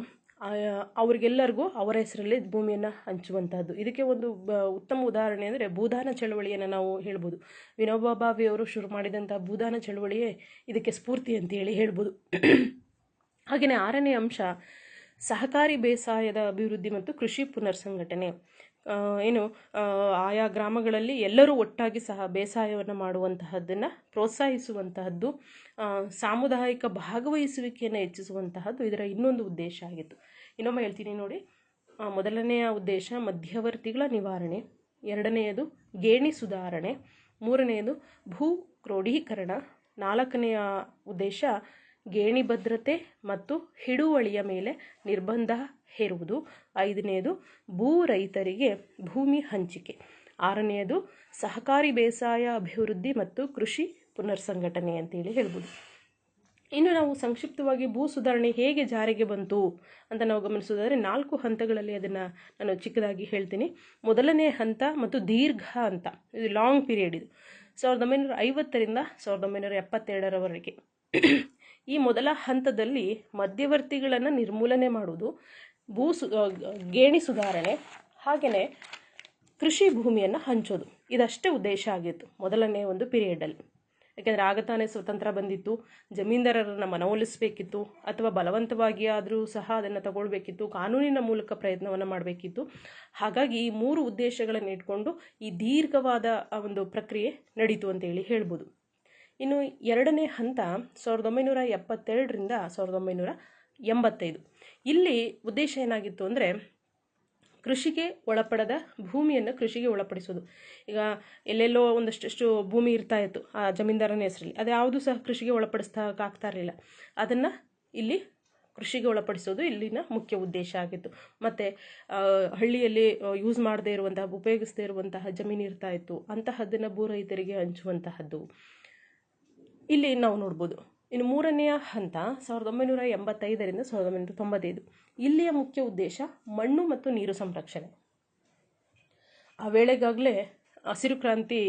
ಅವರಿಗೆಲ್ಲರಿಗೂ ಅವರ ಹೆಸರಲ್ಲಿ ಭೂಮಿಯನ್ನು ಹಂಚುವಂತಹದ್ದು. ಇದಕ್ಕೆ ಒಂದು ಉತ್ತಮ ಉದಾಹರಣೆ ಅಂದರೆ ಭೂದಾನ ಚಳವಳಿಯನ್ನು ನಾವು ಹೇಳ್ಬೋದು. ವಿನೋಬಾ ಭಾವೆಯವರು ಶುರು ಮಾಡಿದಂಥ ಭೂದಾನ ಚಳವಳಿಯೇ ಇದಕ್ಕೆ ಸ್ಫೂರ್ತಿ ಅಂತೇಳಿ ಹೇಳ್ಬೋದು. ಹಾಗೆಯೇ ಆರನೇ ಅಂಶ ಸಹಕಾರಿ ಬೇಸಾಯದ ಅಭಿವೃದ್ಧಿ ಮತ್ತು ಕೃಷಿ ಪುನರ್ಸಂಘಟನೆ. ಆಯಾ ಗ್ರಾಮಗಳಲ್ಲಿ ಎಲ್ಲರೂ ಒಟ್ಟಾಗಿ ಸಹ ಬೇಸಾಯವನ್ನು ಮಾಡುವಂತಹದ್ದನ್ನು ಪ್ರೋತ್ಸಾಹಿಸುವಂತಹದ್ದು, ಸಾಮುದಾಯಿಕ ಭಾಗವಹಿಸುವಿಕೆಯನ್ನು ಹೆಚ್ಚಿಸುವಂತಹದ್ದು ಇದರ ಇನ್ನೊಂದು ಉದ್ದೇಶ ಆಗಿತ್ತು. ಇನ್ನೊಮ್ಮೆ ಹೇಳ್ತೀನಿ ನೋಡಿ. ಮೊದಲನೆಯ ಉದ್ದೇಶ ಮಧ್ಯವರ್ತಿಗಳ ನಿವಾರಣೆ, ಎರಡನೆಯದು ಗೇಣಿ ಸುಧಾರಣೆ, ಮೂರನೆಯದು ಭೂ ಕ್ರೋಢೀಕರಣ, ನಾಲ್ಕನೆಯ ಉದ್ದೇಶ ಗೇಣಿ ಭದ್ರತೆ ಮತ್ತು ಹಿಡುವಳಿಯ ಮೇಲೆ ನಿರ್ಬಂಧ ಹೇರುವುದು, ಐದನೆಯದು ಭೂ ರೈತರಿಗೆ ಭೂಮಿ ಹಂಚಿಕೆ, ಆರನೆಯದು ಸಹಕಾರಿ ಬೇಸಾಯ ಅಭಿವೃದ್ಧಿ ಮತ್ತು ಕೃಷಿ ಪುನರ್ಸಂಘಟನೆ ಅಂತೇಳಿ ಹೇಳ್ಬೋದು. ಇನ್ನು ನಾವು ಸಂಕ್ಷಿಪ್ತವಾಗಿ ಭೂ ಸುಧಾರಣೆ ಹೇಗೆ ಜಾರಿಗೆ ಬಂತು ಅಂತ ನಾವು ಗಮನಿಸೋದಾದರೆ 4 ಹಂತಗಳಲ್ಲಿ ಅದನ್ನು ನಾನು ಚಿಕ್ಕದಾಗಿ ಹೇಳ್ತೀನಿ. ಮೊದಲನೇ ಹಂತ ಮತ್ತು ದೀರ್ಘ ಹಂತ, ಇದು ಲಾಂಗ್ ಪೀರಿಯಡ್. ಇದು 1950ರಿಂದ 1972ರವರೆಗೆ. ಈ ಮೊದಲ ಹಂತದಲ್ಲಿ ಮಧ್ಯವರ್ತಿಗಳನ್ನು ನಿರ್ಮೂಲನೆ ಮಾಡುವುದು, ಗೇಣಿ ಸುಧಾರಣೆ, ಹಾಗೆಯೇ ಕೃಷಿ ಭೂಮಿಯನ್ನು ಹಂಚೋದು, ಇದಷ್ಟೇ ಉದ್ದೇಶ ಆಗಿತ್ತು ಮೊದಲನೇ ಒಂದು ಪೀರಿಯಡಲ್ಲಿ. ಯಾಕೆಂದರೆ ಆಗ ತಾನೇ ಸ್ವತಂತ್ರ ಬಂದಿತ್ತು, ಜಮೀನ್ದಾರರನ್ನು ಮನವೊಲಿಸಬೇಕಿತ್ತು ಅಥವಾ ಬಲವಂತವಾಗಿ ಆದರೂ ಸಹ ಅದನ್ನು ತಗೊಳ್ಬೇಕಿತ್ತು, ಕಾನೂನಿನ ಮೂಲಕ ಪ್ರಯತ್ನವನ್ನು ಮಾಡಬೇಕಿತ್ತು. ಹಾಗಾಗಿ ಈ 3 ಉದ್ದೇಶಗಳನ್ನು ಇಟ್ಕೊಂಡು ಈ ದೀರ್ಘವಾದ ಒಂದು ಪ್ರಕ್ರಿಯೆ ನಡೀತು ಅಂತೇಳಿ ಹೇಳ್ಬೋದು. ಇನ್ನು ಎರಡನೇ ಹಂತ 1972ರಿಂದ 1985. ಇಲ್ಲಿ ಉದ್ದೇಶ ಏನಾಗಿತ್ತು ಅಂದರೆ ಕೃಷಿಗೆ ಒಳಪಡದ ಭೂಮಿಯನ್ನು ಕೃಷಿಗೆ ಒಳಪಡಿಸೋದು. ಈಗ ಎಲ್ಲೆಲ್ಲೋ ಒಂದಷ್ಟು ಭೂಮಿ ಇರ್ತಾ ಇತ್ತು ಆ ಜಮೀನ್ದಾರನ ಹೆಸರಲ್ಲಿ, ಅದು ಯಾವುದೂ ಸಹ ಕೃಷಿಗೆ ಒಳಪಡಿಸ್ತಾ ಇರಲಿಲ್ಲ. ಅದನ್ನು ಇಲ್ಲಿ ಕೃಷಿಗೆ ಒಳಪಡಿಸೋದು ಇಲ್ಲಿನ ಮುಖ್ಯ ಉದ್ದೇಶ ಆಗಿತ್ತು. ಮತ್ತು ಹಳ್ಳಿಯಲ್ಲಿ ಯೂಸ್ ಮಾಡದೇ ಇರುವಂತಹ, ಉಪಯೋಗಿಸದೇ ಇರುವಂತಹ ಜಮೀನು ಇರ್ತಾ ಇತ್ತು, ಅಂತಹದ್ದನ್ನು ಭೂ ರೈತರಿಗೆ ಹಂಚುವಂತಹದ್ದು ಇಲ್ಲಿ ನಾವು ನೋಡ್ಬೋದು. ಇನ್ನು ಮೂರನೆಯ ಹಂತ 1985ರಿಂದ 1995. ಇಲ್ಲಿಯ ಮುಖ್ಯ ಉದ್ದೇಶ ಮಣ್ಣು ಮತ್ತು ನೀರು ಸಂರಕ್ಷಣೆ. ಆ ವೇಳೆಗಾಗಲೇ ಹಸಿರು ಕ್ರಾಂತಿ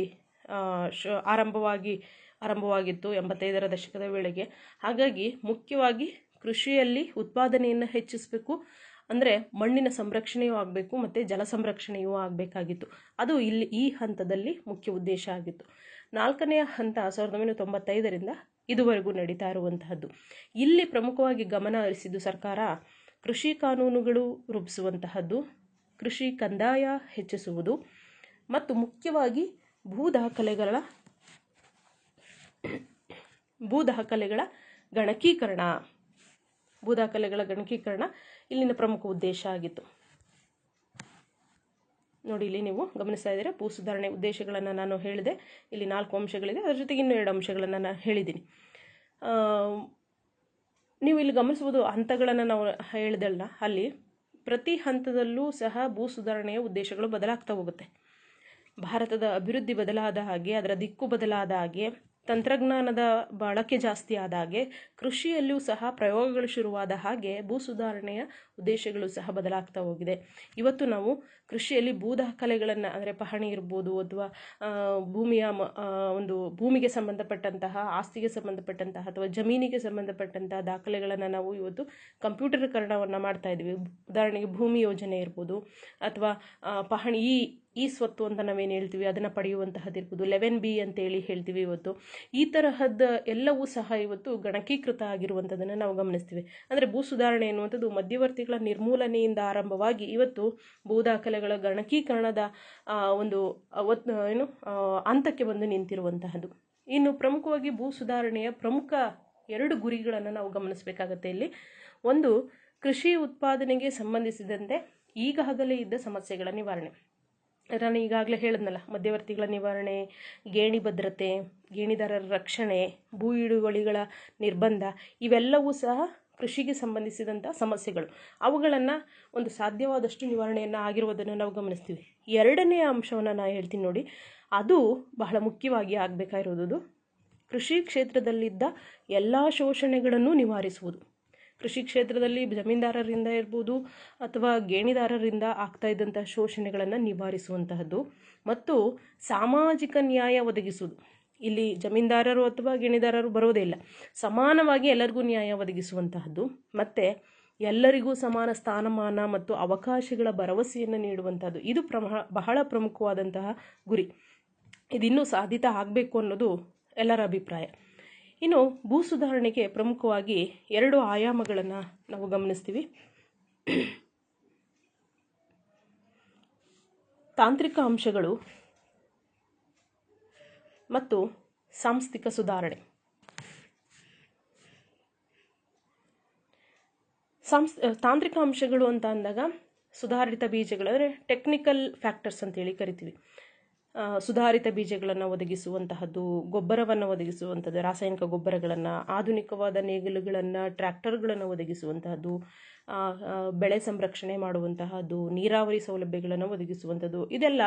ಆರಂಭವಾಗಿತ್ತು 85ರ ದಶಕದ ವೇಳೆಗೆ. ಹಾಗಾಗಿ ಮುಖ್ಯವಾಗಿ ಕೃಷಿಯಲ್ಲಿ ಉತ್ಪಾದನೆಯನ್ನು ಹೆಚ್ಚಿಸಬೇಕು, ಅಂದರೆ ಮಣ್ಣಿನ ಸಂರಕ್ಷಣೆಯೂ ಆಗಬೇಕು ಮತ್ತು ಜಲ ಸಂರಕ್ಷಣೆಯೂ ಆಗಬೇಕಾಗಿತ್ತು. ಅದು ಇಲ್ಲಿ ಈ ಹಂತದಲ್ಲಿ ಮುಖ್ಯ ಉದ್ದೇಶ ಆಗಿತ್ತು. 4ನೆಯ ಹಂತ 1995ರಿಂದ ಇದುವರೆಗೂ ನಡೀತಾ ಇರುವಂತಹದ್ದು. ಇಲ್ಲಿ ಪ್ರಮುಖವಾಗಿ ಗಮನ ಹರಿಸಿದ್ದು ಸರ್ಕಾರ ಕೃಷಿ ಕಾನೂನುಗಳು ರೂಪಿಸುವಂತಹದ್ದು, ಕೃಷಿ ಕಂದಾಯ ಹೆಚ್ಚಿಸುವುದು ಮತ್ತು ಮುಖ್ಯವಾಗಿ ಭೂ ದಾಖಲೆಗಳ ಗಣಕೀಕರಣ ಇಲ್ಲಿನ ಪ್ರಮುಖ ಉದ್ದೇಶ ಆಗಿತ್ತು. ನೋಡಿ, ಇಲ್ಲಿ ನೀವು ಗಮನಿಸ್ತಾ ಇದ್ದೀರಾ, ಭೂ ಸುಧಾರಣೆ ಉದ್ದೇಶಗಳನ್ನು ನಾನು ಹೇಳಿದೆ. ಇಲ್ಲಿ 4 ಅಂಶಗಳಿದೆ, ಅದರ ಜೊತೆಗೆ ಇನ್ನೂ 2 ಅಂಶಗಳನ್ನು ನಾನು ಹೇಳಿದ್ದೀನಿ. ನೀವು ಇಲ್ಲಿ ಗಮನಿಸ್ಬೋದು, ಹಂತಗಳನ್ನು ನಾವು ಹೇಳಿದಲ್ಲ, ಅಲ್ಲಿ ಪ್ರತಿ ಹಂತದಲ್ಲೂ ಸಹ ಭೂ ಸುಧಾರಣೆಯ ಉದ್ದೇಶಗಳು ಬದಲಾಗ್ತಾ ಹೋಗುತ್ತೆ. ಭಾರತದ ಅಭಿವೃದ್ಧಿ ಬದಲಾದ ಹಾಗೆ, ಅದರ ದಿಕ್ಕು ಬದಲಾದ ಹಾಗೆ, ತಂತ್ರಜ್ಞಾನದ ಬಳಕೆ ಜಾಸ್ತಿ ಆದ ಹಾಗೆ, ಕೃಷಿಯಲ್ಲೂ ಸಹ ಪ್ರಯೋಗಗಳು ಶುರುವಾದ ಹಾಗೆ ಭೂ ಸುಧಾರಣೆಯ ಉದ್ದೇಶಗಳು ಸಹ ಬದಲಾಗ್ತಾ ಹೋಗಿದೆ. ಇವತ್ತು ನಾವು ಕೃಷಿಯಲ್ಲಿ ಭೂ ದಾಖಲೆಗಳನ್ನು, ಅಂದರೆ ಪಹಣಿ ಇರ್ಬೋದು ಅಥವಾ ಭೂಮಿಗೆ ಸಂಬಂಧಪಟ್ಟಂತಹ, ಆಸ್ತಿಗೆ ಸಂಬಂಧಪಟ್ಟಂತಹ ಅಥವಾ ಜಮೀನಿಗೆ ಸಂಬಂಧಪಟ್ಟಂತಹ ದಾಖಲೆಗಳನ್ನು ನಾವು ಇವತ್ತು ಕಂಪ್ಯೂಟರೀಕರಣವನ್ನು ಮಾಡ್ತಾ ಇದ್ದೀವಿ. ಉದಾಹರಣೆಗೆ ಭೂಮಿ ಯೋಜನೆ ಇರ್ಬೋದು ಅಥವಾ ಪಹಣಿ ಈ ಸ್ವತ್ತು ಅಂತ ನಾವೇನು ಹೇಳ್ತೀವಿ ಅದನ್ನು ಪಡೆಯುವಂತಹದ್ದಿರ್ಬೋದು, 11B ಅಂತೇಳಿ ಹೇಳ್ತೀವಿ. ಇವತ್ತು ಈ ತರಹದ ಎಲ್ಲವೂ ಸಹ ಇವತ್ತು ಗಣಕೀಕೃತ ಆಗಿರುವಂಥದ್ದನ್ನು ನಾವು ಗಮನಿಸ್ತೀವಿ. ಅಂದರೆ ಭೂ ಸುಧಾರಣೆ ಎನ್ನುವಂಥದ್ದು ಮಧ್ಯವರ್ತಿಗಳ ನಿರ್ಮೂಲನೆಯಿಂದ ಆರಂಭವಾಗಿ ಇವತ್ತು ಭೂ ದಾಖಲೆಗಳ ಗಣಕೀಕರಣದ ಒಂದು ಹಂತಕ್ಕೆ ಬಂದು ನಿಂತಿರುವಂತಹದ್ದು. ಇನ್ನು ಪ್ರಮುಖವಾಗಿ ಭೂ ಸುಧಾರಣೆಯ ಪ್ರಮುಖ 2 ಗುರಿಗಳನ್ನು ನಾವು ಗಮನಿಸಬೇಕಾಗತ್ತೆ. ಇಲ್ಲಿ ಒಂದು, ಕೃಷಿ ಉತ್ಪಾದನೆಗೆ ಸಂಬಂಧಿಸಿದಂತೆ ಈಗಾಗಲೇ ಇದ್ದ ಸಮಸ್ಯೆಗಳ ನಿವಾರಣೆ. ನಾನು ಈಗಾಗಲೇ ಹೇಳಿದ್ನಲ್ಲ, ಮಧ್ಯವರ್ತಿಗಳ ನಿವಾರಣೆ, ಗೇಣಿ ಭದ್ರತೆ, ಗೇಣಿದಾರರ ರಕ್ಷಣೆ, ಭೂ ಹಿಡುವಳಿಗಳ ನಿರ್ಬಂಧ, ಇವೆಲ್ಲವೂ ಸಹ ಕೃಷಿಗೆ ಸಂಬಂಧಿಸಿದಂಥ ಸಮಸ್ಯೆಗಳು. ಅವುಗಳನ್ನು ಒಂದು ಸಾಧ್ಯವಾದಷ್ಟು ನಿವಾರಣೆಯನ್ನು ಆಗಿರುವುದನ್ನು ನಾವು ಗಮನಿಸ್ತೀವಿ. 2ನೇ ಅಂಶವನ್ನು ನಾನು ಹೇಳ್ತೀನಿ ನೋಡಿ, ಅದು ಬಹಳ ಮುಖ್ಯವಾಗಿ ಆಗಬೇಕಾಗಿರೋದು ಕೃಷಿ ಕ್ಷೇತ್ರದಲ್ಲಿದ್ದ ಎಲ್ಲ ಶೋಷಣೆಗಳನ್ನು ನಿವಾರಿಸುವುದು. ಕೃಷಿ ಕ್ಷೇತ್ರದಲ್ಲಿ ಜಮೀನ್ದಾರರಿಂದ ಇರ್ಬೋದು ಅಥವಾ ಗೇಣಿದಾರರಿಂದ ಆಗ್ತಾ ಇದ್ದಂಥ ಶೋಷಣೆಗಳನ್ನು ನಿವಾರಿಸುವಂತಹದ್ದು ಮತ್ತು ಸಾಮಾಜಿಕ ನ್ಯಾಯ ಒದಗಿಸುವುದು. ಇಲ್ಲಿ ಜಮೀನ್ದಾರರು ಅಥವಾ ಗೇಣಿದಾರರು ಬರೋದೇ ಇಲ್ಲ, ಸಮಾನವಾಗಿ ಎಲ್ಲರಿಗೂ ನ್ಯಾಯ ಒದಗಿಸುವಂತಹದ್ದು ಮತ್ತು ಎಲ್ಲರಿಗೂ ಸಮಾನ ಸ್ಥಾನಮಾನ ಮತ್ತು ಅವಕಾಶಗಳ ಭರವಸೆಯನ್ನು ನೀಡುವಂತಹದ್ದು. ಇದು ಬಹಳ ಪ್ರಮುಖವಾದಂತಹ ಗುರಿ. ಇದಿನ್ನೂ ಸಾಧಿತ ಆಗಬೇಕು ಅನ್ನೋದು ಎಲ್ಲರ ಅಭಿಪ್ರಾಯ. ಇನ್ನು ಭೂ ಸುಧಾರಣೆಗೆ ಪ್ರಮುಖವಾಗಿ 2 ಆಯಾಮಗಳನ್ನು ನಾವು ಗಮನಿಸ್ತೀವಿ. ತಾಂತ್ರಿಕ ಅಂಶಗಳು ಮತ್ತು ಸಾಂಸ್ಥಿಕ ಸುಧಾರಣೆ. ತಾಂತ್ರಿಕ ಅಂಶಗಳು ಅಂತ ಅಂದಾಗ ಸುಧಾರಿತ ಬೀಜಗಳು, ಅಂದರೆ ಟೆಕ್ನಿಕಲ್ ಫ್ಯಾಕ್ಟರ್ಸ್ ಅಂತೇಳಿ ಕರಿತೀವಿ. ಸುಧಾರಿತ ಬೀಜಗಳನ್ನು ಒದಗಿಸುವಂತಹದ್ದು, ಗೊಬ್ಬರವನ್ನು ಒದಗಿಸುವಂಥದ್ದು, ರಾಸಾಯನಿಕ ಗೊಬ್ಬರಗಳನ್ನು, ಆಧುನಿಕವಾದ ನೇಗಿಲುಗಳನ್ನು, ಟ್ರ್ಯಾಕ್ಟರ್ಗಳನ್ನು ಒದಗಿಸುವಂತಹದ್ದು, ಬೆಳೆ ಸಂರಕ್ಷಣೆ ಮಾಡುವಂತಹದ್ದು, ನೀರಾವರಿ ಸೌಲಭ್ಯಗಳನ್ನು ಒದಗಿಸುವಂಥದ್ದು, ಇದೆಲ್ಲ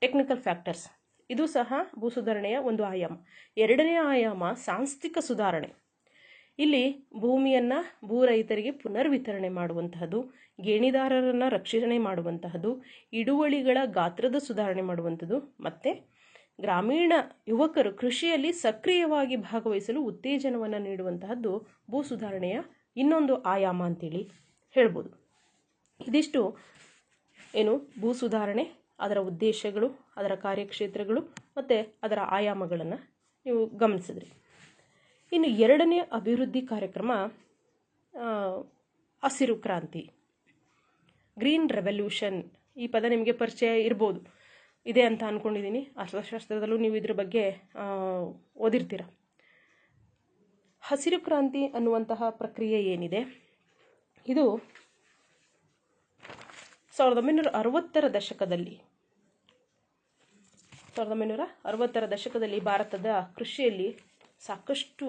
ಟೆಕ್ನಿಕಲ್ ಫ್ಯಾಕ್ಟರ್ಸ್. ಇದು ಸಹ ಭೂ ಸುಧಾರಣೆಯ ಒಂದು ಆಯಾಮ. 2ನೇ ಆಯಾಮ ಸಾಂಸ್ಥಿಕ ಸುಧಾರಣೆ. ಇಲ್ಲಿ ಭೂಮಿಯನ್ನು ಭೂ ರೈತರಿಗೆ ಪುನರ್ವಿತರಣೆ ಮಾಡುವಂತಹದ್ದು, ಗೇಣಿದಾರರನ್ನು ರಕ್ಷಣೆ ಮಾಡುವಂತಹದ್ದು, ಹಿಡುವಳಿಗಳ ಗಾತ್ರದ ಸುಧಾರಣೆ ಮಾಡುವಂಥದ್ದು ಮತ್ತು ಗ್ರಾಮೀಣ ಯುವಕರು ಕೃಷಿಯಲ್ಲಿ ಸಕ್ರಿಯವಾಗಿ ಭಾಗವಹಿಸಲು ಉತ್ತೇಜನವನ್ನು ನೀಡುವಂತಹದ್ದು ಭೂ ಸುಧಾರಣೆಯ ಇನ್ನೊಂದು ಆಯಾಮ ಅಂತೇಳಿ ಹೇಳ್ಬೋದು. ಇದಿಷ್ಟು ಭೂ ಸುಧಾರಣೆ, ಅದರ ಉದ್ದೇಶಗಳು, ಅದರ ಕಾರ್ಯಕ್ಷೇತ್ರಗಳು ಮತ್ತು ಅದರ ಆಯಾಮಗಳನ್ನು ನೀವು ಗಮನಿಸಿದ್ರಿ. ಇನ್ನು ಎರಡನೇ ಅಭಿವೃದ್ಧಿ ಕಾರ್ಯಕ್ರಮ ಹಸಿರು ಕ್ರಾಂತಿ, ಗ್ರೀನ್ ರೆವಲ್ಯೂಷನ್. ಈ ಪದ ನಿಮಗೆ ಪರಿಚಯ ಇರ್ಬೋದು, ಇದೆ ಅಂತ ಅಂದ್ಕೊಂಡಿದ್ದೀನಿ. ಅರ್ಥಶಾಸ್ತ್ರದಲ್ಲೂ ನೀವು ಇದ್ರ ಬಗ್ಗೆ ಓದಿರ್ತೀರ. ಹಸಿರು ಕ್ರಾಂತಿ ಅನ್ನುವಂತಹ ಪ್ರಕ್ರಿಯೆ ಏನಿದೆ, ಇದು 1960ರ ದಶಕದಲ್ಲಿ ಭಾರತದ ಕೃಷಿಯಲ್ಲಿ ಸಾಕಷ್ಟು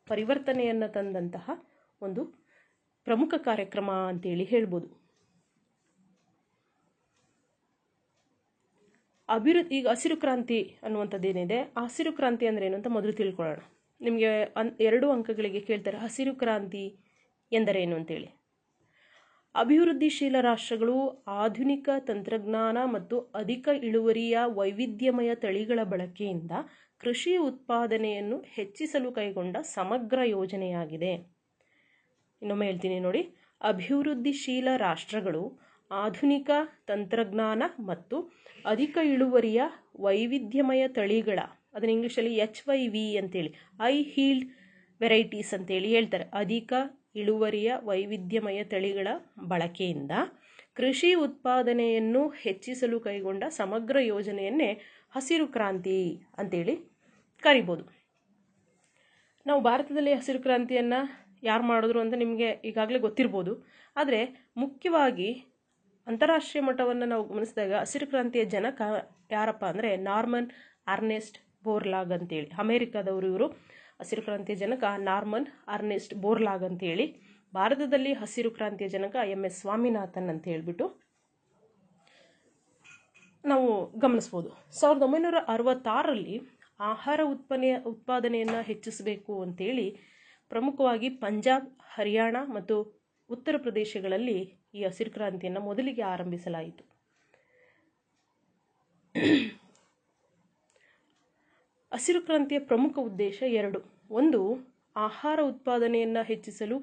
ಪರಿವರ್ತನೆಯನ್ನು ತಂದಂತಹ ಒಂದು ಪ್ರಮುಖ ಕಾರ್ಯಕ್ರಮ ಅಂತೇಳಿ ಹೇಳ್ಬೋದು. ಈಗ ಹಸಿರು ಕ್ರಾಂತಿ ಅನ್ನುವಂಥದ್ದೇನಿದೆ, ಆ ಹಸಿರು ಕ್ರಾಂತಿ ಅಂದರೆ ಏನು ಅಂತ ಮೊದಲು ತಿಳ್ಕೊಳ್ಳೋಣ. ನಿಮಗೆ 2 ಅಂಕಗಳಿಗೆ ಕೇಳ್ತಾರೆ ಹಸಿರು ಕ್ರಾಂತಿ ಎಂದರೇನು ಅಂತೇಳಿ. ಅಭಿವೃದ್ಧಿಶೀಲ ರಾಷ್ಟ್ರಗಳು ಆಧುನಿಕ ತಂತ್ರಜ್ಞಾನ ಮತ್ತು ಅಧಿಕ ಇಳುವರಿಯ ವೈವಿಧ್ಯಮಯ ತಳಿಗಳ ಬಳಕೆಯಿಂದ ಕೃಷಿ ಉತ್ಪಾದನೆಯನ್ನು ಹೆಚ್ಚಿಸಲು ಕೈಗೊಂಡ ಸಮಗ್ರ ಯೋಜನೆಯಾಗಿದೆ. ಇನ್ನೊಮ್ಮೆ ಹೇಳ್ತೀನಿ ನೋಡಿ. ಅಭಿವೃದ್ಧಿಶೀಲ ರಾಷ್ಟ್ರಗಳು ಆಧುನಿಕ ತಂತ್ರಜ್ಞಾನ ಮತ್ತು ಅಧಿಕ ಇಳುವರಿಯ ವೈವಿಧ್ಯಮಯ ತಳಿಗಳ, ಅದನ್ನು ಇಂಗ್ಲೀಷಲ್ಲಿ HYV ಅಂತೇಳಿ, ಹೈ ಹೀಲ್ಡ್ ವೆರೈಟೀಸ್ ಅಂತೇಳಿ ಹೇಳ್ತಾರೆ, ಅಧಿಕ ಇಳುವರಿಯ ವೈವಿಧ್ಯಮಯ ತಳಿಗಳ ಬಳಕೆಯಿಂದ ಕೃಷಿ ಉತ್ಪಾದನೆಯನ್ನು ಹೆಚ್ಚಿಸಲು ಕೈಗೊಂಡ ಸಮಗ್ರ ಯೋಜನೆಯನ್ನೇ ಹಸಿರು ಕ್ರಾಂತಿ ಅಂತೇಳಿ ಕರಿಬೋದು. ನಾವು ಭಾರತದಲ್ಲಿ ಹಸಿರು ಕ್ರಾಂತಿಯನ್ನು ಯಾರು ಮಾಡಿದ್ರು ಅಂತ ನಿಮಗೆ ಈಗಾಗಲೇ ಗೊತ್ತಿರ್ಬೋದು. ಆದರೆ ಮುಖ್ಯವಾಗಿ ಅಂತಾರಾಷ್ಟ್ರೀಯ ಮಟ್ಟವನ್ನು ನಾವು ಗಮನಿಸಿದಾಗ ಹಸಿರು ಕ್ರಾಂತಿಯ ಜನಕ ಯಾರಪ್ಪ ಅಂದರೆ ನಾರ್ಮನ್ ಅರ್ನೆಸ್ಟ್ ಬೋರ್ಲಾಗ್ ಅಂತೇಳಿ, ಅಮೇರಿಕಾದವರು ಇವರು. ಹಸಿರು ಕ್ರಾಂತಿಯ ಜನಕ ನಾರ್ಮನ್ ಅರ್ನೆಸ್ಟ್ ಬೋರ್ಲಾಗ್ ಅಂತೇಳಿ. ಭಾರತದಲ್ಲಿ ಹಸಿರು ಕ್ರಾಂತಿಯ ಜನಕ MS ಸ್ವಾಮಿನಾಥನ್ ಅಂತ ಹೇಳ್ಬಿಟ್ಟು ನಾವು ಗಮನಿಸ್ಬೋದು. 1966ರಲ್ಲಿ ಆಹಾರ ಉತ್ಪಾದನೆಯನ್ನು ಹೆಚ್ಚಿಸಬೇಕು ಅಂತೇಳಿ ಪ್ರಮುಖವಾಗಿ ಪಂಜಾಬ್, ಹರಿಯಾಣ ಮತ್ತು ಉತ್ತರ ಪ್ರದೇಶಗಳಲ್ಲಿ ಈ ಹಸಿರು ಕ್ರಾಂತಿಯನ್ನು ಮೊದಲಿಗೆ ಆರಂಭಿಸಲಾಯಿತು. ಹಸಿರು ಕ್ರಾಂತಿಯ ಪ್ರಮುಖ ಉದ್ದೇಶ 2. ಒಂದು, ಆಹಾರ ಉತ್ಪಾದನೆಯನ್ನು ಹೆಚ್ಚಿಸಲು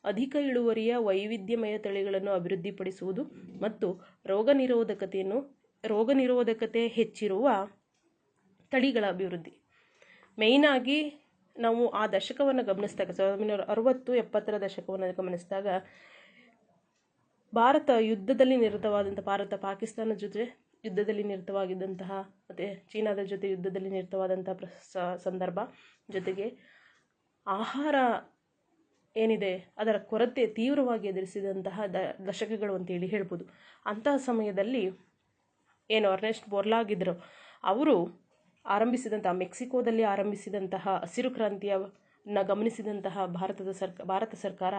ಅಧಿಕ ಇಳುವರಿಯ ವೈವಿಧ್ಯಮಯ ತಳಿಗಳನ್ನು ಅಭಿವೃದ್ಧಿಪಡಿಸುವುದು ಮತ್ತು ರೋಗ ನಿರೋಧಕತೆ ಹೆಚ್ಚಿರುವ ತಳಿಗಳ ಅಭಿವೃದ್ಧಿ. ಮೇಯ್ನಾಗಿ ನಾವು ಆ ದಶಕವನ್ನು ಗಮನಿಸಿದಾಗ 1960-70ರ ದಶಕವನ್ನು ಗಮನಿಸಿದಾಗ ಭಾರತ ಪಾಕಿಸ್ತಾನದ ಜೊತೆ ಯುದ್ಧದಲ್ಲಿ ನಿರತವಾಗಿದ್ದಂತಹ ಮತ್ತು ಚೀನಾದ ಜೊತೆ ಯುದ್ಧದಲ್ಲಿ ನಿರತವಾದಂತಹ ಸಂದರ್ಭ, ಜೊತೆಗೆ ಆಹಾರ ಏನಿದೆ ಅದರ ಕೊರತೆ ತೀವ್ರವಾಗಿ ಎದುರಿಸಿದಂತಹ ದಶಕಗಳು ಅಂತೇಳಿ ಹೇಳ್ಬೋದು. ಅಂತಹ ಸಮಯದಲ್ಲಿ ಏನು ಅರ್ನೆಸ್ಟ್ ಬೋರ್ಲಾಗ್ ಇದ್ದರು, ಅವರು ಮೆಕ್ಸಿಕೋದಲ್ಲಿ ಆರಂಭಿಸಿದಂತಹ ಹಸಿರು ಕ್ರಾಂತಿಯನ್ನು ಗಮನಿಸಿದಂತಹ ಭಾರತ ಸರ್ಕಾರ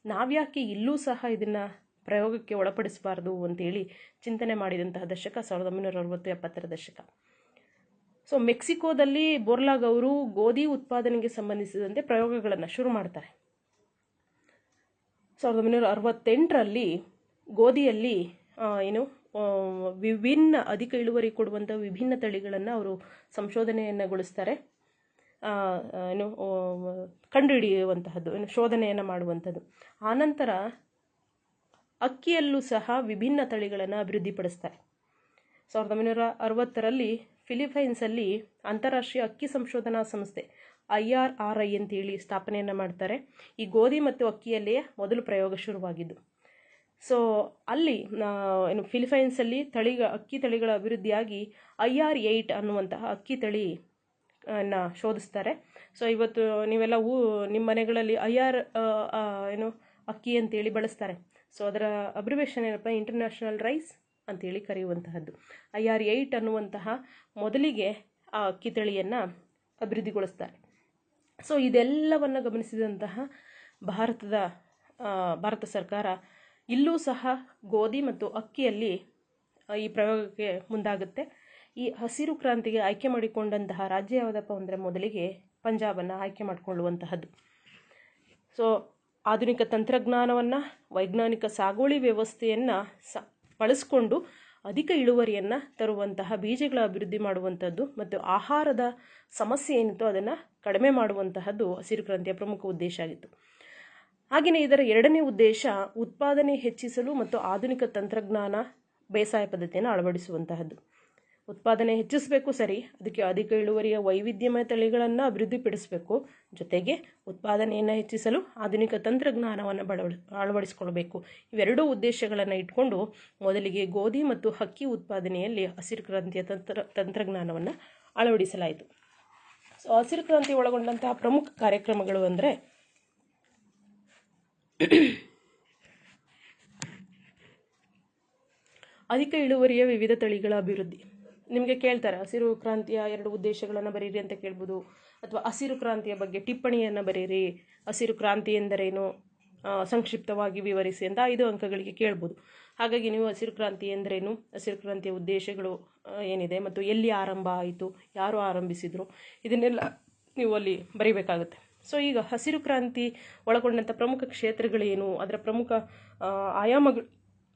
ನಾವ್ಯಾಕೆ ಇಲ್ಲೂ ಸಹ ಇದನ್ನು ಪ್ರಯೋಗಕ್ಕೆ ಒಳಪಡಿಸಬಾರ್ದು ಅಂತೇಳಿ ಚಿಂತನೆ ಮಾಡಿದಂತಹ ದಶಕ 1960-70ರ ದಶಕ. ಸೊ ಮೆಕ್ಸಿಕೋದಲ್ಲಿ ಬೋರ್ಲಾಗ್ ಅವರು ಗೋಧಿ ಉತ್ಪಾದನೆಗೆ ಸಂಬಂಧಿಸಿದಂತೆ ಪ್ರಯೋಗಗಳನ್ನು ಶುರು ಮಾಡ್ತಾರೆ. 1968ರಲ್ಲಿ ಗೋಧಿಯಲ್ಲಿ ವಿಭಿನ್ನ ಅಧಿಕ ಇಳುವರಿ ಕೊಡುವಂಥ ವಿಭಿನ್ನ ತಳಿಗಳನ್ನು ಅವರು ಸಂಶೋಧನೆಯನ್ನುಗೊಳಿಸ್ತಾರೆ, ಕಂಡುಹಿಡಿಯುವಂತಹದ್ದು, ಶೋಧನೆಯನ್ನು ಮಾಡುವಂಥದ್ದು. ಆನಂತರ ಅಕ್ಕಿಯಲ್ಲೂ ಸಹ ವಿಭಿನ್ನ ತಳಿಗಳನ್ನು ಅಭಿವೃದ್ಧಿಪಡಿಸ್ತಾರೆ. 1960ರಲ್ಲಿ ಫಿಲಿಪೈನ್ಸಲ್ಲಿ ಅಂತಾರಾಷ್ಟ್ರೀಯ ಅಕ್ಕಿ ಸಂಶೋಧನಾ ಸಂಸ್ಥೆ IRRI ಅಂತೇಳಿ ಸ್ಥಾಪನೆಯನ್ನು ಮಾಡ್ತಾರೆ. ಈ ಗೋಧಿ ಮತ್ತು ಅಕ್ಕಿಯಲ್ಲಿಯೇ ಮೊದಲು ಪ್ರಯೋಗ ಶುರುವಾಗಿದ್ದು. ಸೊ ಅಲ್ಲಿ ಫಿಲಿಪೈನ್ಸಲ್ಲಿ ಅಕ್ಕಿ ತಳಿಗಳ ಅಭಿವೃದ್ಧಿಯಾಗಿ IR8 ಅನ್ನುವಂತಹ ಅಕ್ಕಿ ತಳಿಯನ್ನು ಶೋಧಿಸ್ತಾರೆ. ಸೊ ಇವತ್ತು ನೀವೆಲ್ಲ ನಿಮ್ಮ ಮನೆಗಳಲ್ಲಿ ಅಕ್ಕಿ ಅಂತೇಳಿ ಬಳಸ್ತಾರೆ. ಸೊ ಅದರ ಅಬ್ರಿವೇಷನ್ ಏನಪ್ಪ, ಇಂಟರ್ನ್ಯಾಷನಲ್ ರೈಸ್ ಅಂತೇಳಿ ಕರೆಯುವಂತಹದ್ದು. IR8 ಅನ್ನುವಂತಹ ಮೊದಲಿಗೆ ಆ ಅಕ್ಕಿ ತಳಿಯನ್ನು ಅಭಿವೃದ್ಧಿಗೊಳಿಸ್ತಾರೆ. ಸೊ ಇದೆಲ್ಲವನ್ನು ಗಮನಿಸಿದಂತಹ ಭಾರತ ಸರ್ಕಾರ ಇಲ್ಲೂ ಸಹ ಗೋಧಿ ಮತ್ತು ಅಕ್ಕಿಯಲ್ಲಿ ಈ ಪ್ರಯೋಗಕ್ಕೆ ಮುಂದಾಗುತ್ತೆ. ಈ ಹಸಿರು ಕ್ರಾಂತಿಗೆ ಆಯ್ಕೆ ಮಾಡಿಕೊಂಡಂತಹ ರಾಜ್ಯ ಯಾವುದಪ್ಪ ಅಂದರೆ ಮೊದಲಿಗೆ ಪಂಜಾಬನ್ನು ಆಯ್ಕೆ ಮಾಡಿಕೊಳ್ಳುವಂತಹದ್ದು. ಸೊ ಆಧುನಿಕ ತಂತ್ರಜ್ಞಾನವನ್ನು, ವೈಜ್ಞಾನಿಕ ಸಾಗುವಳಿ ವ್ಯವಸ್ಥೆಯನ್ನು ಬಳಸಿಕೊಂಡು ಅಧಿಕ ಇಳುವರಿಯನ್ನು ತರುವಂತಹ ಬೀಜಗಳ ಅಭಿವೃದ್ಧಿ ಮಾಡುವಂಥದ್ದು ಮತ್ತು ಆಹಾರದ ಸಮಸ್ಯೆ ಏನಿತ್ತು ಅದನ್ನು ಕಡಿಮೆ ಮಾಡುವಂತಹದ್ದು ಹಸಿರು ಕ್ರಾಂತಿಯ ಪ್ರಮುಖ ಉದ್ದೇಶ ಆಗಿತ್ತು. ಹಾಗೆಯೇ ಇದರ ಎರಡನೇ ಉದ್ದೇಶ ಉತ್ಪಾದನೆ ಹೆಚ್ಚಿಸಲು ಮತ್ತು ಆಧುನಿಕ ತಂತ್ರಜ್ಞಾನ ಬೇಸಾಯ ಪದ್ಧತಿಯನ್ನು ಅಳವಡಿಸುವಂತಹದ್ದು. ಉತ್ಪಾದನೆ ಹೆಚ್ಚಿಸಬೇಕು ಸರಿ, ಅದಕ್ಕೆ ಅಧಿಕ ಇಳುವರಿಯ ವೈವಿಧ್ಯಮಯ ತಳಿಗಳನ್ನು ಅಭಿವೃದ್ಧಿಪಡಿಸಬೇಕು. ಜೊತೆಗೆ ಉತ್ಪಾದನೆಯನ್ನು ಹೆಚ್ಚಿಸಲು ಆಧುನಿಕ ತಂತ್ರಜ್ಞಾನವನ್ನು ಅಳವಡಿಸಿಕೊಳ್ಬೇಕು. ಇವೆರಡೂ ಉದ್ದೇಶಗಳನ್ನು ಇಟ್ಕೊಂಡು ಮೊದಲಿಗೆ ಗೋಧಿ ಮತ್ತು ಅಕ್ಕಿ ಉತ್ಪಾದನೆಯಲ್ಲಿ ಹಸಿರು ಕ್ರಾಂತಿಯ ತಂತ್ರಜ್ಞಾನವನ್ನು ಅಳವಡಿಸಲಾಯಿತು. ಸೊ ಹಸಿರು ಕ್ರಾಂತಿ ಒಳಗೊಂಡಂತಹ ಪ್ರಮುಖ ಕಾರ್ಯಕ್ರಮಗಳು ಅಂದರೆ ಅಧಿಕ ಇಳುವರಿಯ ವಿವಿಧ ತಳಿಗಳ ಅಭಿವೃದ್ಧಿ. ನಿಮಗೆ ಕೇಳ್ತಾರೆ ಹಸಿರು ಕ್ರಾಂತಿಯ 2 ಉದ್ದೇಶಗಳನ್ನು ಬರೀರಿ ಅಂತ ಕೇಳ್ಬೋದು, ಅಥವಾ ಹಸಿರು ಕ್ರಾಂತಿಯ ಬಗ್ಗೆ ಟಿಪ್ಪಣಿಯನ್ನು ಬರೀರಿ, ಹಸಿರು ಕ್ರಾಂತಿ ಎಂದರೇನು ಸಂಕ್ಷಿಪ್ತವಾಗಿ ವಿವರಿಸಿ ಅಂತ 5 ಅಂಕಗಳಿಗೆ ಕೇಳ್ಬೋದು. ಹಾಗಾಗಿ ನೀವು ಹಸಿರು ಕ್ರಾಂತಿ ಎಂದರೇನು, ಹಸಿರು ಕ್ರಾಂತಿಯ ಉದ್ದೇಶಗಳು ಏನಿದೆ ಮತ್ತು ಎಲ್ಲಿ ಆರಂಭ ಆಯಿತು, ಯಾರು ಆರಂಭಿಸಿದರು, ಇದನ್ನೆಲ್ಲ ನೀವು ಅಲ್ಲಿ ಬರೀಬೇಕಾಗುತ್ತೆ. ಸೊ ಈಗ ಹಸಿರು ಕ್ರಾಂತಿ ಒಳಗೊಂಡಂಥ ಪ್ರಮುಖ ಕ್ಷೇತ್ರಗಳೇನು, ಅದರ ಪ್ರಮುಖ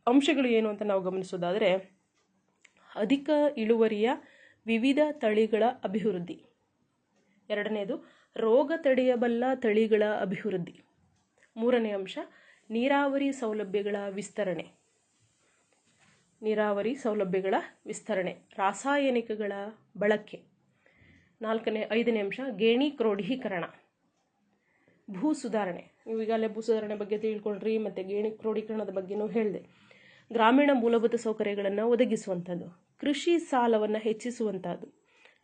ಅಂಶಗಳು ಏನು ಅಂತ ನಾವು ಗಮನಿಸೋದಾದರೆ, ಅಧಿಕ ಇಳುವರಿಯ ವಿವಿಧ ತಳಿಗಳ ಅಭಿವೃದ್ಧಿ. ಎರಡನೇದು ರೋಗ ತಡೆಯಬಲ್ಲ ತಳಿಗಳ ಅಭಿವೃದ್ಧಿ. ಮೂರನೇ ಅಂಶ ನೀರಾವರಿ ಸೌಲಭ್ಯಗಳ ವಿಸ್ತರಣೆ, ರಾಸಾಯನಿಕಗಳ ಬಳಕೆ. 5ನೇ ಅಂಶ ಗೇಣಿ ಕ್ರೋಢೀಕರಣ, ಭೂ ಸುಧಾರಣೆ. ನೀವು ಈಗಾಗಲೇ ಭೂ ಸುಧಾರಣೆ ಬಗ್ಗೆ ತಿಳ್ಕೊಂಡ್ರಿ, ಮತ್ತು ಗೇಣಿ ಕ್ರೋಢೀಕರಣದ ಬಗ್ಗೆನೂ ಹೇಳಿದೆ. ಗ್ರಾಮೀಣ ಮೂಲಭೂತ ಸೌಕರ್ಯಗಳನ್ನು ಒದಗಿಸುವಂಥದ್ದು, ಕೃಷಿ ಸಾಲವನ್ನು ಹೆಚ್ಚಿಸುವಂಥದ್ದು,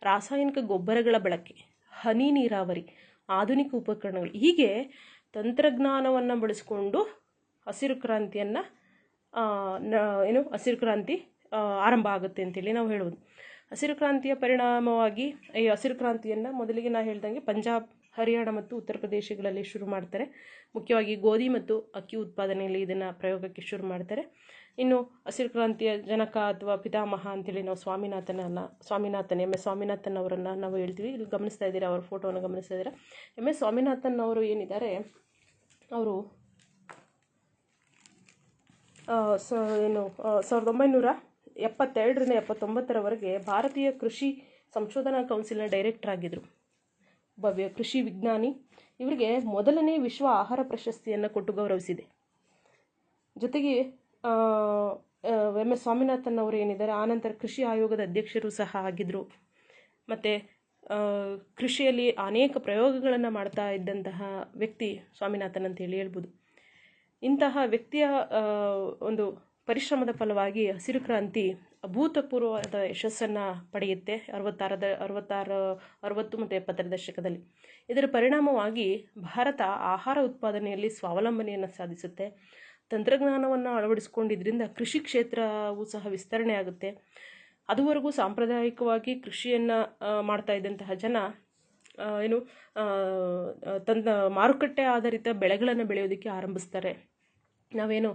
ರಾಸಾಯನಿಕ ಗೊಬ್ಬರಗಳ ಬಳಕೆ, ಹನಿ ನೀರಾವರಿ, ಆಧುನಿಕ ಉಪಕರಣಗಳು. ಹೀಗೆ ತಂತ್ರಜ್ಞಾನವನ್ನು ಬಳಸಿಕೊಂಡು ಹಸಿರು ಕ್ರಾಂತಿಯನ್ನು ಹಸಿರು ಕ್ರಾಂತಿ ಆರಂಭ ಆಗುತ್ತೆ ಅಂತೇಳಿ ನಾವು ಹೇಳ್ಬೋದು. ಹಸಿರು ಕ್ರಾಂತಿಯ ಪರಿಣಾಮವಾಗಿ ಈ ಹಸಿರು ಕ್ರಾಂತಿಯನ್ನು ಮೊದಲಿಗೆ ನಾನು ಹೇಳ್ದಂಗೆ ಪಂಜಾಬ್, ಹರಿಯಾಣ ಮತ್ತು ಉತ್ತರ ಪ್ರದೇಶಗಳಲ್ಲಿ ಶುರು ಮಾಡ್ತಾರೆ. ಮುಖ್ಯವಾಗಿ ಗೋಧಿ ಮತ್ತು ಅಕ್ಕಿ ಉತ್ಪಾದನೆಯಲ್ಲಿ ಇದನ್ನು ಪ್ರಯೋಗಕ್ಕೆ ಶುರು ಮಾಡ್ತಾರೆ. ಇನ್ನು ಹಸಿರು ಕ್ರಾಂತಿಯ ಜನಕ ಅಥವಾ ಪಿತಾಮಹ ಅಂತೇಳಿ ನಾವು ಸ್ವಾಮಿನಾಥನ್ ಅವರನ್ನು ನಾವು ಹೇಳ್ತೀವಿ. ಇಲ್ಲಿ ಗಮನಿಸ್ತಾ ಇದ್ದೀರಾ, ಅವರ ಫೋಟೋವನ್ನು ಗಮನಿಸ್ತಾ ಇದ್ದೀರಾ. MS ಸ್ವಾಮಿನಾಥನ್ ಅವರು ಏನಿದ್ದಾರೆ, ಅವರು 1972ರಿಂದ 79ರವರೆಗೆ ಭಾರತೀಯ ಕೃಷಿ ಸಂಶೋಧನಾ ಕೌನ್ಸಿಲ್ನ ಡೈರೆಕ್ಟರ್ ಆಗಿದ್ದರು. ಒಬ್ಬ ಕೃಷಿ ವಿಜ್ಞಾನಿ. ಇವರಿಗೆ ಮೊದಲನೇ ವಿಶ್ವ ಆಹಾರ ಪ್ರಶಸ್ತಿಯನ್ನು ಕೊಟ್ಟು ಗೌರವಿಸಿದೆ. ಜೊತೆಗೆ MS ಸ್ವಾಮಿನಾಥನ್ ಅವರು ಏನಿದ್ದಾರೆ, ಆನಂತರ ಕೃಷಿ ಆಯೋಗದ ಅಧ್ಯಕ್ಷರು ಸಹ ಆಗಿದ್ದರು. ಮತ್ತು ಕೃಷಿಯಲ್ಲಿ ಅನೇಕ ಪ್ರಯೋಗಗಳನ್ನು ಮಾಡ್ತಾ ಇದ್ದಂತಹ ವ್ಯಕ್ತಿ ಸ್ವಾಮಿನಾಥನ್ ಅಂತೇಳಿ ಹೇಳ್ಬೋದು. ಇಂತಹ ವ್ಯಕ್ತಿಯ ಒಂದು ಪರಿಶ್ರಮದ ಫಲವಾಗಿ ಹಸಿರು ಕ್ರಾಂತಿ ಅಭೂತಪೂರ್ವವಾದ ಯಶಸ್ಸನ್ನು ಪಡೆಯುತ್ತೆ 60 ಮತ್ತು 70ರ ದಶಕದಲ್ಲಿ. ಇದರ ಪರಿಣಾಮವಾಗಿ ಭಾರತ ಆಹಾರ ಉತ್ಪಾದನೆಯಲ್ಲಿ ಸ್ವಾವಲಂಬನೆಯನ್ನು ಸಾಧಿಸುತ್ತೆ. ತಂತ್ರಜ್ಞಾನವನ್ನು ಅಳವಡಿಸಿಕೊಂಡಿದ್ದರಿಂದ ಕೃಷಿ ಕ್ಷೇತ್ರವೂ ಸಹ ವಿಸ್ತರಣೆ ಆಗುತ್ತೆ. ಅದುವರೆಗೂ ಸಾಂಪ್ರದಾಯಿಕವಾಗಿ ಕೃಷಿಯನ್ನು ಮಾಡ್ತಾ ಇದ್ದಂತಹ ಜನ ಮಾರುಕಟ್ಟೆ ಆಧಾರಿತ ಬೆಳೆಗಳನ್ನು ಬೆಳೆಯೋದಕ್ಕೆ ಆರಂಭಿಸ್ತಾರೆ. ನಾವೇನು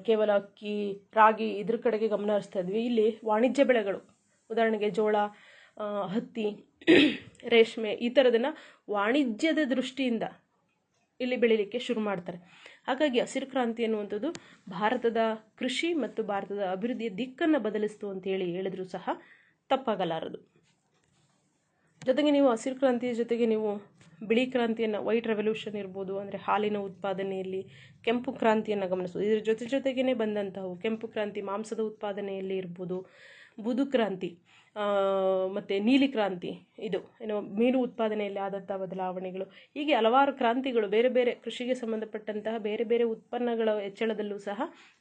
ಕೇವಲ ಅಕ್ಕಿ, ರಾಗಿ ಇದ್ರ ಕಡೆಗೆ ಗಮನ ಹರಿಸ್ತಾ ಇದ್ವಿ. ಇಲ್ಲಿ ವಾಣಿಜ್ಯ ಬೆಳೆಗಳು, ಉದಾಹರಣೆಗೆ ಜೋಳ, ಹತ್ತಿ, ರೇಷ್ಮೆ, ಈ ಥರದನ್ನು ವಾಣಿಜ್ಯದ ದೃಷ್ಟಿಯಿಂದ ಇಲ್ಲಿ ಬೆಳೀಲಿಕ್ಕೆ ಶುರು ಮಾಡ್ತಾರೆ. ಹಾಗಾಗಿ ಹಸಿರು ಕ್ರಾಂತಿ ಅನ್ನುವಂಥದ್ದು ಭಾರತದ ಕೃಷಿ ಮತ್ತು ಭಾರತದ ಅಭಿವೃದ್ಧಿಯ ದಿಕ್ಕನ್ನು ಬದಲಿಸ್ತು ಅಂತೇಳಿ ಹೇಳಿದ್ರು ಸಹ ತಪ್ಪಾಗಲಾರದು. ಜೊತೆಗೆ ನೀವು ಹಸಿರು ಕ್ರಾಂತಿಯ ಜೊತೆಗೆ ನೀವು ಬಿಳಿ ಕ್ರಾಂತಿಯನ್ನು, ವೈಟ್ ರೆವಲ್ಯೂಷನ್ ಇರ್ಬೋದು, ಅಂದರೆ ಹಾಲಿನ ಉತ್ಪಾದನೆಯಲ್ಲಿ ಕೆಂಪು ಕ್ರಾಂತಿಯನ್ನು ಗಮನಿಸ್ಬೋದು. ಇದರ ಜೊತೆಗೇ ಬಂದಂಥವು ಕೆಂಪು ಕ್ರಾಂತಿ ಮಾಂಸದ ಉತ್ಪಾದನೆಯಲ್ಲಿ ಇರ್ಬೋದು, ಬೂದು ಕ್ರಾಂತಿ ಮತ್ತು ನೀಲಿ ಕ್ರಾಂತಿ, ಇದು ಮೀನು ಉತ್ಪಾದನೆಯಲ್ಲಿ ಆದಂಥ ಬದಲಾವಣೆಗಳು. ಹೀಗೆ ಹಲವಾರು ಕ್ರಾಂತಿಗಳು ಬೇರೆ ಬೇರೆ ಕೃಷಿಗೆ ಸಂಬಂಧಪಟ್ಟಂತಹ ಬೇರೆ ಬೇರೆ ಉತ್ಪನ್ನಗಳ ಹೆಚ್ಚಳದಲ್ಲೂ ಸಹ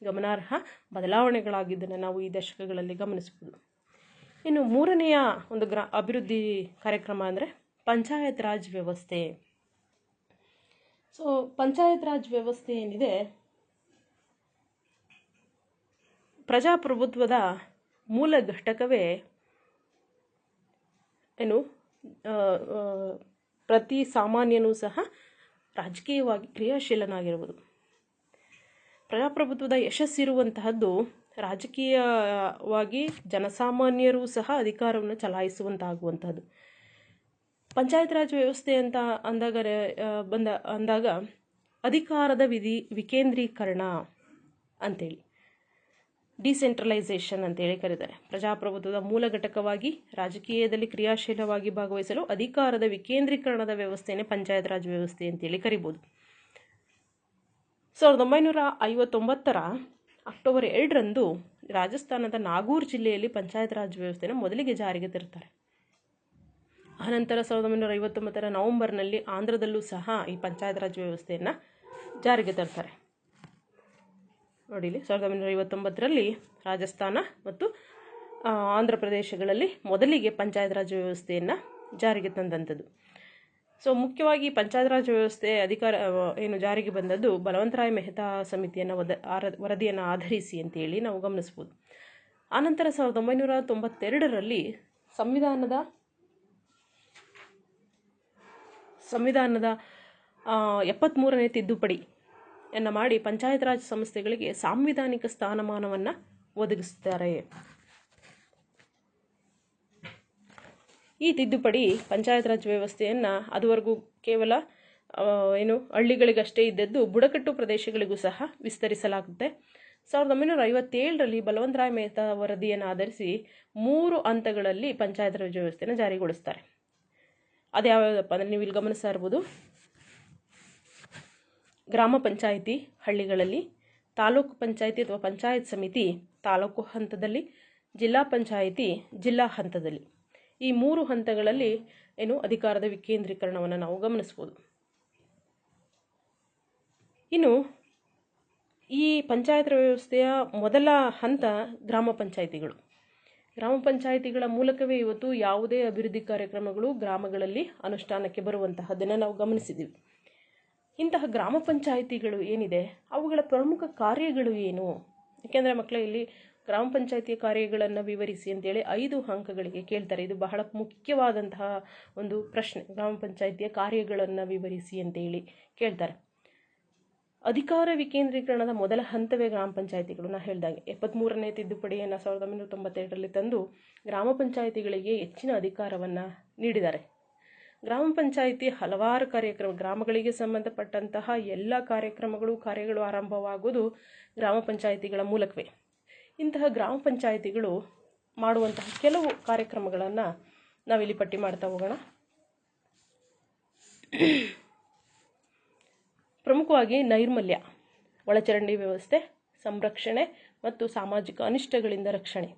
ಗಮನಾರ್ಹ ಬದಲಾವಣೆಗಳಾಗಿದ್ದನ್ನು ನಾವು ಈ ದಶಕಗಳಲ್ಲಿ ಗಮನಿಸ್ಬೋದು. ಇನ್ನು ಮೂರನೆಯ ಒಂದು ಅಭಿವೃದ್ಧಿ ಕಾರ್ಯಕ್ರಮ ಅಂದರೆ ಪಂಚಾಯತ್ ರಾಜ್ ವ್ಯವಸ್ಥೆ. ಸೊ ಪಂಚಾಯತ್ ರಾಜ್ ವ್ಯವಸ್ಥೆ ಏನಿದೆ, ಪ್ರಜಾಪ್ರಭುತ್ವದ ಮೂಲ ಘಟಕವೇ ಪ್ರತಿ ಸಾಮಾನ್ಯನೂ ಸಹ ರಾಜಕೀಯವಾಗಿ ಕ್ರಿಯಾಶೀಲನಾಗಿರುವುದು. ಪ್ರಜಾಪ್ರಭುತ್ವದ ಯಶಸ್ಸಿರುವಂತಹದ್ದು ರಾಜಕೀಯವಾಗಿ ಜನಸಾಮಾನ್ಯರೂ ಸಹ ಅಧಿಕಾರವನ್ನು ಚಲಾಯಿಸುವಂತಾಗುವಂಥದ್ದು. ಪಂಚಾಯತ್ ರಾಜ್ ವ್ಯವಸ್ಥೆ ಅಂತ ಅಂದಾಗ ಅಧಿಕಾರದ ವಿಕೇಂದ್ರೀಕರಣ ಅಂತೇಳಿ, ಡಿಸೆಂಟ್ರಲೈಸೇಷನ್ ಅಂತೇಳಿ ಕರೀತಾರೆ. ಪ್ರಜಾಪ್ರಭುತ್ವದ ಮೂಲ ಘಟಕವಾಗಿ ರಾಜಕೀಯದಲ್ಲಿ ಕ್ರಿಯಾಶೀಲವಾಗಿ ಭಾಗವಹಿಸಲು ಅಧಿಕಾರದ ವಿಕೇಂದ್ರೀಕರಣದ ವ್ಯವಸ್ಥೆಯೇ ಪಂಚಾಯತ್ ರಾಜ್ ವ್ಯವಸ್ಥೆ ಅಂತೇಳಿ ಕರಿಬೋದು. 1959ರ ಅಕ್ಟೋಬರ್ 2ರಂದು ರಾಜಸ್ಥಾನದ ನಾಗೂರ್ ಜಿಲ್ಲೆಯಲ್ಲಿ ಪಂಚಾಯತ್ ರಾಜ್ ವ್ಯವಸ್ಥೆಯನ್ನು ಮೊದಲಿಗೆ ಜಾರಿಗೆ ತರುತ್ತಾರೆ. ಆನಂತರ 1959ರ ನವೆಂಬರ್ನಲ್ಲಿ ಆಂಧ್ರದಲ್ಲೂ ಸಹ ಈ ಪಂಚಾಯತ್ ರಾಜ್ ವ್ಯವಸ್ಥೆಯನ್ನು ಜಾರಿಗೆ ತರ್ತಾರೆ. ನೋಡಿ ಇಲ್ಲಿ 1959ರಲ್ಲಿ ರಾಜಸ್ಥಾನ ಮತ್ತು ಆಂಧ್ರ ಪ್ರದೇಶಗಳಲ್ಲಿ ಮೊದಲಿಗೆ ಪಂಚಾಯತ್ ರಾಜ್ ವ್ಯವಸ್ಥೆಯನ್ನು ಜಾರಿಗೆ ತಂದಂಥದ್ದು. ಸೊ ಮುಖ್ಯವಾಗಿ ಪಂಚಾಯತ್ ರಾಜ್ ವ್ಯವಸ್ಥೆ ಏನು ಜಾರಿಗೆ ಬಂದದ್ದು ಬಲವಂತರಾಯ್ ಮೆಹ್ತಾ ಸಮಿತಿಯನ್ನು ವರದಿಯನ್ನು ಆಧರಿಸಿ ಅಂತೇಳಿ ನಾವು ಗಮನಿಸ್ಬೋದು. ಆನಂತರ 1992ರಲ್ಲಿ ಸಂವಿಧಾನದ 73ನೇ ತಿದ್ದುಪಡಿಯನ್ನು ಮಾಡಿ ಪಂಚಾಯತ್ ರಾಜ್ ಸಂಸ್ಥೆಗಳಿಗೆ ಸಾಂವಿಧಾನಿಕ ಸ್ಥಾನಮಾನವನ್ನು ಒದಗಿಸ್ತಾರೆ. ಈ ತಿದ್ದುಪಡಿ ಪಂಚಾಯತ್ ರಾಜ್ ವ್ಯವಸ್ಥೆಯನ್ನು ಅದುವರೆಗೂ ಕೇವಲ ಹಳ್ಳಿಗಳಿಗಷ್ಟೇ ಇದ್ದದ್ದು ಬುಡಕಟ್ಟು ಪ್ರದೇಶಗಳಿಗೂ ಸಹ ವಿಸ್ತರಿಸಲಾಗುತ್ತೆ. 1957ರಲ್ಲಿ ಬಲವಂತರಾಯ್ ಮೆಹ್ತಾ ವರದಿಯನ್ನು ಆಧರಿಸಿ 3 ಹಂತಗಳಲ್ಲಿ ಪಂಚಾಯತ್ ರಾಜ್ ವ್ಯವಸ್ಥೆಯನ್ನು ಜಾರಿಗೊಳಿಸ್ತಾರೆ. ಅದ್ಯಾವ್ಯಾವುದಪ್ಪ ಅಂದರೆ ನೀವು ಇಲ್ಲಿ ಗಮನಿಸ್ತಾ ಇರ್ಬೋದು. ಗ್ರಾಮ ಪಂಚಾಯಿತಿ ಹಳ್ಳಿಗಳಲ್ಲಿ, ತಾಲೂಕು ಪಂಚಾಯಿತಿ ಅಥವಾ ಪಂಚಾಯತ್ ಸಮಿತಿ ತಾಲೂಕು ಹಂತದಲ್ಲಿ, ಜಿಲ್ಲಾ ಪಂಚಾಯಿತಿ ಜಿಲ್ಲಾ ಹಂತದಲ್ಲಿ. ಈ 3 ಹಂತಗಳಲ್ಲಿ ಅಧಿಕಾರದ ವಿಕೇಂದ್ರೀಕರಣವನ್ನು ನಾವು ಗಮನಿಸ್ಬೋದು. ಇನ್ನು ಈ ಪಂಚಾಯತ್ ವ್ಯವಸ್ಥೆಯ ಮೊದಲ ಹಂತ ಗ್ರಾಮ ಪಂಚಾಯಿತಿಗಳು. ಗ್ರಾಮ ಪಂಚಾಯಿತಿಗಳ ಮೂಲಕವೇ ಇವತ್ತು ಯಾವುದೇ ಅಭಿವೃದ್ಧಿ ಕಾರ್ಯಕ್ರಮಗಳು ಗ್ರಾಮಗಳಲ್ಲಿ ಅನುಷ್ಠಾನಕ್ಕೆ ಬರುವಂತಹದ್ದನ್ನು ನಾವು ಗಮನಿಸಿದ್ದೀವಿ. ಇಂತಹ ಗ್ರಾಮ ಪಂಚಾಯಿತಿಗಳು ಏನಿದೆ ಅವುಗಳ ಪ್ರಮುಖ ಕಾರ್ಯಗಳು ಏನು? ಯಾಕೆಂದರೆ ಮಕ್ಕಳೇ ಇಲ್ಲಿ ಗ್ರಾಮ ಪಂಚಾಯಿತಿಯ ಕಾರ್ಯಗಳನ್ನು ವಿವರಿಸಿ ಅಂತೇಳಿ 5 ಅಂಕಗಳಿಗೆ ಕೇಳ್ತಾರೆ. ಇದು ಬಹಳ ಮುಖ್ಯವಾದಂತಹ ಒಂದು ಪ್ರಶ್ನೆ. ಗ್ರಾಮ ಪಂಚಾಯಿತಿಯ ಕಾರ್ಯಗಳನ್ನು ವಿವರಿಸಿ ಅಂತೇಳಿ ಕೇಳ್ತಾರೆ. ಅಧಿಕಾರ ವಿಕೇಂದ್ರೀಕರಣದ ಮೊದಲ ಹಂತವೇ ಗ್ರಾಮ ಪಂಚಾಯಿತಿಗಳು. ನಾನು ಹೇಳಿದಾಗೆ 73ನೇ ತಿದ್ದುಪಡಿಯನ್ನು 1992ರಲ್ಲಿ ತಂದು ಗ್ರಾಮ ಪಂಚಾಯಿತಿಗಳಿಗೆ ಹೆಚ್ಚಿನ ಅಧಿಕಾರವನ್ನು ನೀಡಿದ್ದಾರೆ. ಗ್ರಾಮ ಪಂಚಾಯಿತಿ ಹಲವಾರು ಗ್ರಾಮಗಳಿಗೆ ಸಂಬಂಧಪಟ್ಟಂತಹ ಎಲ್ಲ ಕಾರ್ಯಗಳು ಆರಂಭವಾಗುವುದು ಗ್ರಾಮ ಪಂಚಾಯಿತಿಗಳ ಮೂಲಕವೇ. ಇಂತಹ ಗ್ರಾಮ ಪಂಚಾಯಿತಿಗಳು ಮಾಡುವಂತಹ ಕೆಲವು ಕಾರ್ಯಕ್ರಮಗಳನ್ನು ನಾವಿಲ್ಲಿ ಪಟ್ಟಿ ಮಾಡ್ತಾ ಹೋಗೋಣ. ಪ್ರಮುಖವಾಗಿ ನೈರ್ಮಲ್ಯ, ಒಳಚರಂಡಿ ವ್ಯವಸ್ಥೆ, ಸಂರಕ್ಷಣೆ ಮತ್ತು ಸಾಮಾಜಿಕ ಅನಿಷ್ಟಗಳಿಂದ ರಕ್ಷಣೆ,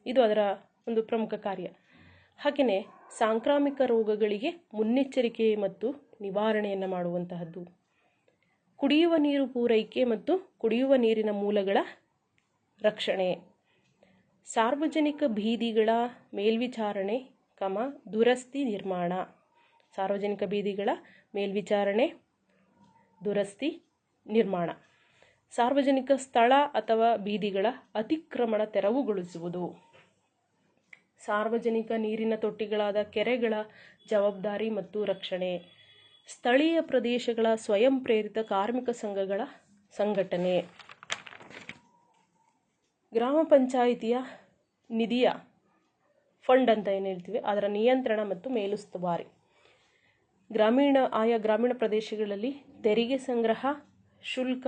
ಇದು ಅದರ ಒಂದು ಪ್ರಮುಖ ಕಾರ್ಯ. ಹಾಗೆಯೇ ಸಾಂಕ್ರಾಮಿಕ ರೋಗಗಳಿಗೆ ಮುನ್ನೆಚ್ಚರಿಕೆ ಮತ್ತು ನಿವಾರಣೆಯನ್ನು ಮಾಡುವಂತಹದ್ದು, ಕುಡಿಯುವ ನೀರು ಪೂರೈಕೆ ಮತ್ತು ಕುಡಿಯುವ ನೀರಿನ ಮೂಲಗಳ ರಕ್ಷಣೆ, ಸಾರ್ವಜನಿಕ ಬೀದಿಗಳ ಮೇಲ್ವಿಚಾರಣೆ, ದುರಸ್ತಿ ನಿರ್ಮಾಣ. ಸಾರ್ವಜನಿಕ ಬೀದಿಗಳ ಮೇಲ್ವಿಚಾರಣೆ, ದುರಸ್ತಿ ನಿರ್ಮಾಣ, ಸಾರ್ವಜನಿಕ ಸ್ಥಳ ಅಥವಾ ಬೀದಿಗಳ ಅತಿಕ್ರಮಣ ತೆರವುಗೊಳಿಸುವುದು, ಸಾರ್ವಜನಿಕ ನೀರಿನ ತೊಟ್ಟಿಗಳಾದ ಕೆರೆಗಳ ಜವಾಬ್ದಾರಿ ಮತ್ತು ರಕ್ಷಣೆ, ಸ್ಥಳೀಯ ಪ್ರದೇಶಗಳ ಸ್ವಯಂ ಪ್ರೇರಿತ ಕಾರ್ಮಿಕ ಸಂಘಗಳ ಸಂಘಟನೆ, ಗ್ರಾಮ ಪಂಚಾಯಿತಿಯ ನಿಧಿಯ ಫಂಡ್ ಅಂತ ಏನು ಹೇಳ್ತೀವಿ ಅದರ ನಿಯಂತ್ರಣ ಮತ್ತು ಮೇಲುಸ್ತುವಾರಿ, ಆಯಾ ಗ್ರಾಮೀಣ ಪ್ರದೇಶಗಳಲ್ಲಿ ತೆರಿಗೆ ಸಂಗ್ರಹ, ಶುಲ್ಕ,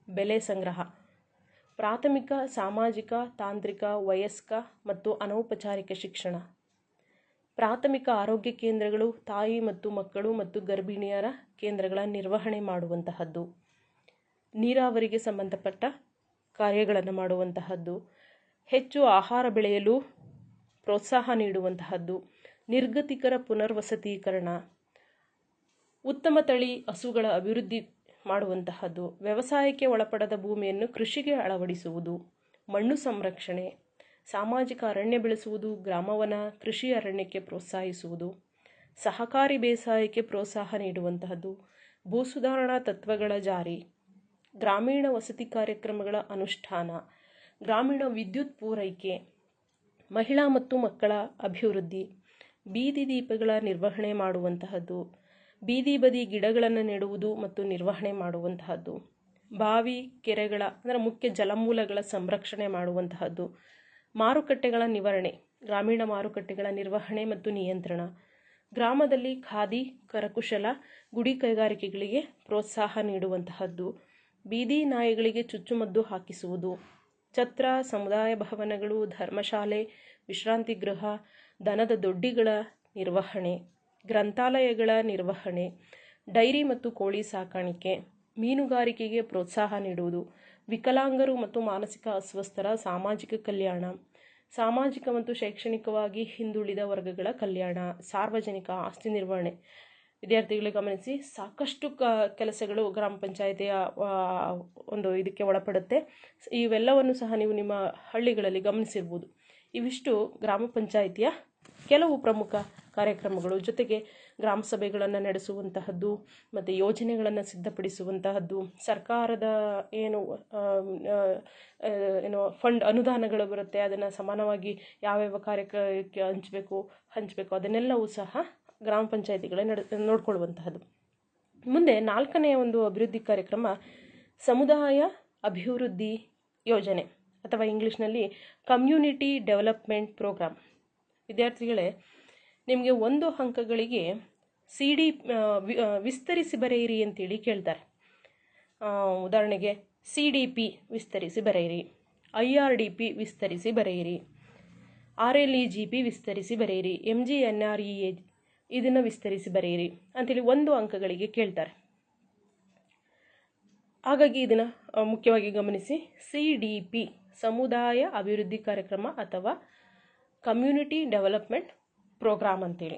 ಬೆಲೆ ಸಂಗ್ರಹ, ಪ್ರಾಥಮಿಕ, ಸಾಮಾಜಿಕ, ತಾಂತ್ರಿಕ, ವಯಸ್ಕ ಮತ್ತು ಅನೌಪಚಾರಿಕ ಶಿಕ್ಷಣ, ಪ್ರಾಥಮಿಕ ಆರೋಗ್ಯ ಕೇಂದ್ರಗಳು, ತಾಯಿ ಮತ್ತು ಮಕ್ಕಳು ಮತ್ತು ಗರ್ಭಿಣಿಯರ ಕೇಂದ್ರಗಳ ನಿರ್ವಹಣೆ ಮಾಡುವಂತಹದ್ದು, ನೀರಾವರಿಗೆ ಸಂಬಂಧಪಟ್ಟ ಕಾರ್ಯಗಳನ್ನು ಮಾಡುವಂತಹದ್ದು, ಹೆಚ್ಚು ಆಹಾರ ಬೆಳೆಯಲು ಪ್ರೋತ್ಸಾಹ ನೀಡುವಂತಹದ್ದು, ನಿರ್ಗತಿಕರ ಪುನರ್ವಸತೀಕರಣ, ಉತ್ತಮ ತಳಿ ಹಸುಗಳ ಅಭಿವೃದ್ಧಿ ಮಾಡುವಂತಹದ್ದು, ವ್ಯವಸಾಯಕ್ಕೆ ಒಳಪಡದ ಭೂಮಿಯನ್ನು ಕೃಷಿಗೆ ಅಳವಡಿಸುವುದು, ಮಣ್ಣು ಸಂರಕ್ಷಣೆ, ಸಾಮಾಜಿಕ ಅರಣ್ಯ ಬೆಳೆಸುವುದು, ಗ್ರಾಮವನ ಕೃಷಿ ಅರಣ್ಯಕ್ಕೆ ಪ್ರೋತ್ಸಾಹಿಸುವುದು, ಸಹಕಾರಿ ಬೇಸಾಯಕ್ಕೆ ಪ್ರೋತ್ಸಾಹ ನೀಡುವಂತಹದ್ದು, ಭೂ ಸುಧಾರಣಾ ತತ್ವಗಳ ಜಾರಿ, ಗ್ರಾಮೀಣ ವಸತಿ ಕಾರ್ಯಕ್ರಮಗಳ ಅನುಷ್ಠಾನ, ಗ್ರಾಮೀಣ ವಿದ್ಯುತ್ ಪೂರೈಕೆ, ಮಹಿಳಾ ಮತ್ತು ಮಕ್ಕಳ ಅಭಿವೃದ್ಧಿ, ಬೀದಿ ದೀಪಗಳ ನಿರ್ವಹಣೆ ಮಾಡುವಂತಹದ್ದು, ಬೀದಿ ಬದಿ ಗಿಡಗಳನ್ನು ನೆಡುವುದು ಮತ್ತು ನಿರ್ವಹಣೆ ಮಾಡುವಂತಹದ್ದು, ಬಾವಿ ಕೆರೆಗಳ ಅಂದರೆ ಮುಖ್ಯ ಜಲಮೂಲಗಳ ಸಂರಕ್ಷಣೆ ಮಾಡುವಂತಹದ್ದು, ಮಾರುಕಟ್ಟೆಗಳ ನಿವಾರಣೆ, ಗ್ರಾಮೀಣ ಮಾರುಕಟ್ಟೆಗಳ ನಿರ್ವಹಣೆ ಮತ್ತು ನಿಯಂತ್ರಣ, ಗ್ರಾಮದಲ್ಲಿ ಖಾದಿ, ಕರಕುಶಲ, ಗುಡಿ ಕೈಗಾರಿಕೆಗಳಿಗೆ ಪ್ರೋತ್ಸಾಹ ನೀಡುವಂತಹದ್ದು, ಬೀದಿ ನಾಯಿಗಳಿಗೆ ಚುಚ್ಚುಮದ್ದು ಹಾಕಿಸುವುದು, ಛತ್ರ, ಸಮುದಾಯ ಭವನಗಳು, ಧರ್ಮಶಾಲೆ, ವಿಶ್ರಾಂತಿ ಗೃಹ, ದನದ ದೊಡ್ಡಿಗಳ ನಿರ್ವಹಣೆ, ಗ್ರಂಥಾಲಯಗಳ ನಿರ್ವಹಣೆ, ಡೈರಿ ಮತ್ತು ಕೋಳಿ ಸಾಕಾಣಿಕೆ, ಮೀನುಗಾರಿಕೆಗೆ ಪ್ರೋತ್ಸಾಹ ನೀಡುವುದು, ವಿಕಲಾಂಗರು ಮತ್ತು ಮಾನಸಿಕ ಅಸ್ವಸ್ಥರ ಸಾಮಾಜಿಕ ಕಲ್ಯಾಣ, ಸಾಮಾಜಿಕ ಮತ್ತು ಶೈಕ್ಷಣಿಕವಾಗಿ ಹಿಂದುಳಿದ ವರ್ಗಗಳ ಕಲ್ಯಾಣ, ಸಾರ್ವಜನಿಕ ಆಸ್ತಿ ನಿರ್ವಹಣೆ. ವಿದ್ಯಾರ್ಥಿಗಳಿಗೆ ಗಮನಿಸಿ, ಸಾಕಷ್ಟು ಕೆಲಸಗಳು ಗ್ರಾಮ ಪಂಚಾಯಿತಿಯ ಒಂದು ಇದಕ್ಕೆ ಒಳಪಡುತ್ತೆ. ಇವೆಲ್ಲವನ್ನು ಸಹ ನೀವು ನಿಮ್ಮ ಹಳ್ಳಿಗಳಲ್ಲಿ ಗಮನಿಸಿರ್ಬೋದು. ಇವಿಷ್ಟು ಗ್ರಾಮ ಪಂಚಾಯಿತಿಯ ಕೆಲವು ಪ್ರಮುಖ ಕಾರ್ಯಕ್ರಮಗಳು. ಜೊತೆಗೆ ಗ್ರಾಮ ಸಭೆಗಳನ್ನು ನಡೆಸುವಂತಹದ್ದು ಮತ್ತು ಯೋಜನೆಗಳನ್ನು ಸಿದ್ಧಪಡಿಸುವಂತಹದ್ದು, ಸರ್ಕಾರದ ಏನು ಫಂಡ್ ಅನುದಾನಗಳು ಬರುತ್ತೆ ಅದನ್ನು ಸಮಾನವಾಗಿ ಯಾವ್ಯಾವ ಕಾರ್ಯಕ್ಕೆ ಹಂಚಬೇಕು ಅದನ್ನೆಲ್ಲವೂ ಸಹ ಗ್ರಾಮ ಪಂಚಾಯಿತಿಗಳೇ ನೋಡ್ಕೊಳ್ಳುವಂತಹದ್ದು. ಮುಂದೆ 4ನೆಯ ಒಂದು ಅಭಿವೃದ್ಧಿ ಕಾರ್ಯಕ್ರಮ ಸಮುದಾಯ ಅಭಿವೃದ್ಧಿ ಯೋಜನೆ ಅಥವಾ ಇಂಗ್ಲೀಷ್ನಲ್ಲಿ ಕಮ್ಯುನಿಟಿ ಡೆವಲಪ್ಮೆಂಟ್ ಪ್ರೋಗ್ರಾಮ್. ವಿದ್ಯಾರ್ಥಿಗಳೇ, ನಿಮಗೆ 1 ಅಂಕಗಳಿಗೆ ವಿಸ್ತರಿಸಿ ಬರೆಯಿರಿ ಅಂತೇಳಿ ಕೇಳ್ತಾರೆ. ಉದಾಹರಣೆಗೆ CDP ವಿಸ್ತರಿಸಿ ಬರೆಯಿರಿ, IRDP ವಿಸ್ತರಿಸಿ ಬರೆಯಿರಿ, RLEGP ವಿಸ್ತರಿಸಿ ಬರೆಯಿರಿ, MGNREA ಇದನ್ನು ವಿಸ್ತರಿಸಿ ಬರೆಯಿರಿ ಅಂತೇಳಿ 1 ಅಂಕಗಳಿಗೆ ಕೇಳ್ತಾರೆ. ಹಾಗಾಗಿ ಇದನ್ನು ಮುಖ್ಯವಾಗಿ ಗಮನಿಸಿ. CDP ಸಮುದಾಯ ಅಭಿವೃದ್ಧಿ ಕಾರ್ಯಕ್ರಮ ಅಥವಾ ಕಮ್ಯುನಿಟಿ ಡೆವಲಪ್ಮೆಂಟ್ ಪ್ರೋಗ್ರಾಮ್ ಅಂತೇಳಿ.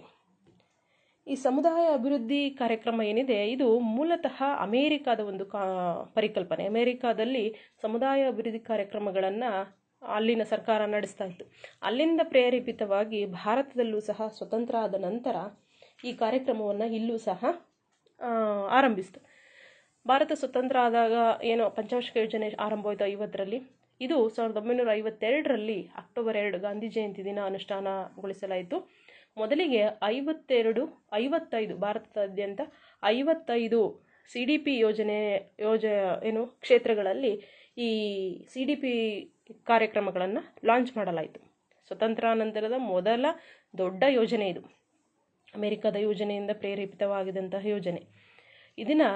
ಈ ಸಮುದಾಯ ಅಭಿವೃದ್ಧಿ ಕಾರ್ಯಕ್ರಮ ಏನಿದೆ ಇದು ಮೂಲತಃ ಅಮೇರಿಕಾದ ಒಂದು ಪರಿಕಲ್ಪನೆ. ಅಮೇರಿಕಾದಲ್ಲಿ ಸಮುದಾಯ ಅಭಿವೃದ್ಧಿ ಕಾರ್ಯಕ್ರಮಗಳನ್ನು ಅಲ್ಲಿನ ಸರ್ಕಾರ ನಡೆಸ್ತಾ ಇತ್ತು. ಅಲ್ಲಿಂದ ಪ್ರೇರೇಪಿತವಾಗಿ ಭಾರತದಲ್ಲೂ ಸಹ ಸ್ವತಂತ್ರ ಆದ ನಂತರ ಈ ಕಾರ್ಯಕ್ರಮವನ್ನು ಇಲ್ಲೂ ಸಹ ಆರಂಭಿಸಿತು. ಭಾರತ ಸ್ವತಂತ್ರ ಆದಾಗ ಏನು ಪಂಚವಾರ್ಷಿಕ ಯೋಜನೆ ಆರಂಭವಾಯಿತು 50ರಲ್ಲಿ. ಇದು 1952ರಲ್ಲಿ ಅಕ್ಟೋಬರ್ 2 ಗಾಂಧಿ ಜಯಂತಿ ದಿನ ಅನುಷ್ಠಾನಗೊಳಿಸಲಾಯಿತು. ಮೊದಲಿಗೆ 55 ಭಾರತದಾದ್ಯಂತ 55 CDP ಕ್ಷೇತ್ರಗಳಲ್ಲಿ ಈ CDP ಕಾರ್ಯಕ್ರಮಗಳನ್ನು ಲಾಂಚ್ ಮಾಡಲಾಯಿತು. ಸ್ವತಂತ್ರಾನಂತರದ ಮೊದಲ ದೊಡ್ಡ ಯೋಜನೆ ಇದು. ಅಮೆರಿಕದ ಯೋಜನೆಯಿಂದ ಪ್ರೇರೇಪಿತವಾಗಿದ್ದಂತಹ ಯೋಜನೆ. ಇದನ್ನು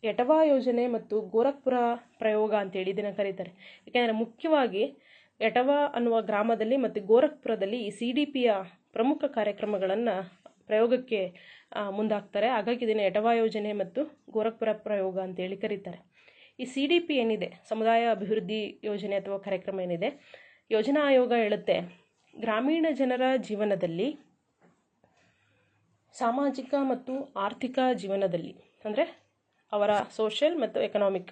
ಎಟವಾ ಯೋಜನೆ ಮತ್ತು ಗೋರಖ್ಪುರ ಪ್ರಯೋಗ ಅಂತೇಳಿ ಇದನ್ನು ಕರೀತಾರೆ. ಏಕೆಂದರೆ ಮುಖ್ಯವಾಗಿ ಎಟವಾ ಅನ್ನುವ ಗ್ರಾಮದಲ್ಲಿ ಮತ್ತು ಗೋರಖ್ಪುರದಲ್ಲಿ ಈ CDPಯ ಪ್ರಮುಖ ಕಾರ್ಯಕ್ರಮಗಳನ್ನು ಪ್ರಯೋಗಕ್ಕೆ ಮುಂದಾಗ್ತಾರೆ. ಹಾಗಾಗಿ ಇದನ್ನು ಎಟವಾ ಯೋಜನೆ ಮತ್ತು ಗೋರಖ್ಪುರ ಪ್ರಯೋಗ ಅಂತೇಳಿ ಕರೀತಾರೆ. ಈ CDP ಏನಿದೆ, ಸಮುದಾಯ ಅಭಿವೃದ್ಧಿ ಯೋಜನೆ ಅಥವಾ ಕಾರ್ಯಕ್ರಮ ಏನಿದೆ, ಯೋಜನಾ ಆಯೋಗ ಹೇಳುತ್ತೆ ಗ್ರಾಮೀಣ ಜನರ ಜೀವನದಲ್ಲಿ, ಸಾಮಾಜಿಕ ಮತ್ತು ಆರ್ಥಿಕ ಜೀವನದಲ್ಲಿ, ಅಂದರೆ ಅವರ ಸೋಷಿಯಲ್ ಮತ್ತು ಎಕನಾಮಿಕ್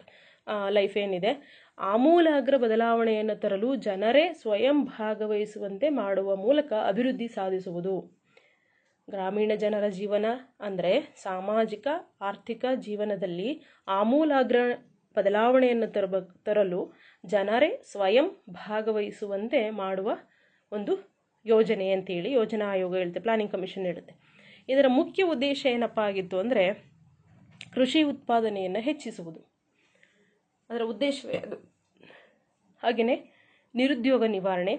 ಲೈಫ್ ಏನಿದೆ, ಆಮೂಲಾಗ್ರ ಬದಲಾವಣೆಯನ್ನು ತರಲು ಜನರೇ ಸ್ವಯಂ ಭಾಗವಹಿಸುವಂತೆ ಮಾಡುವ ಮೂಲಕ ಅಭಿವೃದ್ಧಿ ಸಾಧಿಸುವುದು. ಗ್ರಾಮೀಣ ಜನರ ಜೀವನ ಅಂದರೆ ಸಾಮಾಜಿಕ ಆರ್ಥಿಕ ಜೀವನದಲ್ಲಿ ಆಮೂಲಾಗ್ರ ಬದಲಾವಣೆಯನ್ನು ತರಲು ಜನರೇ ಸ್ವಯಂ ಭಾಗವಹಿಸುವಂತೆ ಮಾಡುವ ಒಂದು ಯೋಜನೆ ಅಂತೇಳಿ ಯೋಜನಾ ಆಯೋಗ ಹೇಳುತ್ತೆ, ಪ್ಲಾನಿಂಗ್ ಕಮಿಷನ್ ಹೇಳುತ್ತೆ. ಇದರ ಮುಖ್ಯ ಉದ್ದೇಶ ಏನಪ್ಪ ಆಗಿತ್ತು ಅಂದರೆ ಕೃಷಿ ಉತ್ಪಾದನೆಯನ್ನು ಹೆಚ್ಚಿಸುವುದು. ಅದರ ಉದ್ದೇಶವೇ ಅದು. ಹಾಗೆಯೇ ನಿರುದ್ಯೋಗ ನಿವಾರಣೆ,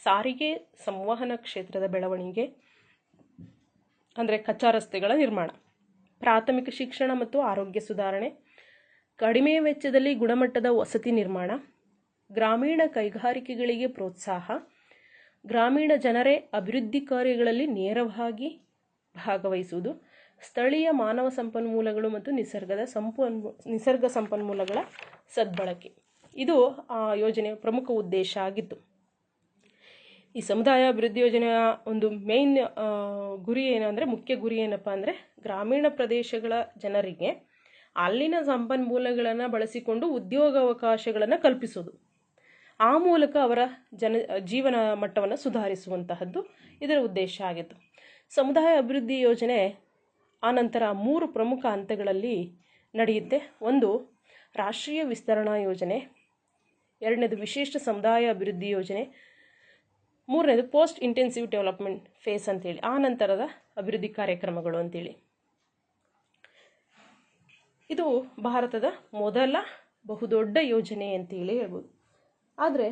ಸಾರಿಗೆ ಸಂವಹನ ಕ್ಷೇತ್ರದ ಬೆಳವಣಿಗೆ ಅಂದರೆ ಕಚ್ಚಾ ರಸ್ತೆಗಳ ನಿರ್ಮಾಣ, ಪ್ರಾಥಮಿಕ ಶಿಕ್ಷಣ ಮತ್ತು ಆರೋಗ್ಯ ಸುಧಾರಣೆ, ಕಡಿಮೆ ವೆಚ್ಚದಲ್ಲಿ ಗುಣಮಟ್ಟದ ವಸತಿ ನಿರ್ಮಾಣ, ಗ್ರಾಮೀಣ ಕೈಗಾರಿಕೆಗಳಿಗೆ ಪ್ರೋತ್ಸಾಹ, ಗ್ರಾಮೀಣ ಜನರೇ ಅಭಿವೃದ್ಧಿ ಕಾರ್ಯಗಳಲ್ಲಿ ನೇರವಾಗಿ ಭಾಗವಹಿಸುವುದು, ಸ್ಥಳೀಯ ಮಾನವ ಸಂಪನ್ಮೂಲಗಳು ಮತ್ತು ನಿಸರ್ಗ ಸಂಪನ್ಮೂಲಗಳ ಸದ್ಬಳಕೆ. ಇದು ಆ ಯೋಜನೆಯ ಪ್ರಮುಖ ಉದ್ದೇಶ ಆಗಿತ್ತು. ಈ ಸಮುದಾಯ ಅಭಿವೃದ್ಧಿ ಯೋಜನೆಯ ಒಂದು ಮೇನ್ ಗುರಿ ಏನಂದರೆ, ಮುಖ್ಯ ಗುರಿ ಏನಪ್ಪ ಅಂದರೆ ಗ್ರಾಮೀಣ ಪ್ರದೇಶಗಳ ಜನರಿಗೆ ಅಲ್ಲಿನ ಸಂಪನ್ಮೂಲಗಳನ್ನು ಬಳಸಿಕೊಂಡು ಉದ್ಯೋಗಾವಕಾಶಗಳನ್ನು ಕಲ್ಪಿಸೋದು. ಆ ಮೂಲಕ ಅವರ ಜೀವನ ಮಟ್ಟವನ್ನು ಸುಧಾರಿಸುವಂತಹದ್ದು ಇದರ ಉದ್ದೇಶ ಆಗಿತ್ತು. ಸಮುದಾಯ ಅಭಿವೃದ್ಧಿ ಯೋಜನೆ ಆನಂತರ 3 ಪ್ರಮುಖ ಹಂತಗಳಲ್ಲಿ ನಡೆಯುತ್ತೆ. 1 ರಾಷ್ಟ್ರೀಯ ವಿಸ್ತರಣಾ ಯೋಜನೆ, 2ನೇದು ವಿಶೇಷ ಸಮುದಾಯ ಅಭಿವೃದ್ಧಿ ಯೋಜನೆ, 3ನೇದು ಪೋಸ್ಟ್ ಇಂಟೆನ್ಸಿವ್ ಡೆವಲಪ್ಮೆಂಟ್ ಫೇಸ್ ಅಂತೇಳಿ, ಆ ನಂತರದ ಅಭಿವೃದ್ಧಿ ಕಾರ್ಯಕ್ರಮಗಳು ಅಂತೇಳಿ. ಇದು ಭಾರತದ ಮೊದಲ ಬಹುದೊಡ್ಡ ಯೋಜನೆ ಅಂತೇಳಿ ಹೇಳ್ಬೋದು. ಆದರೆ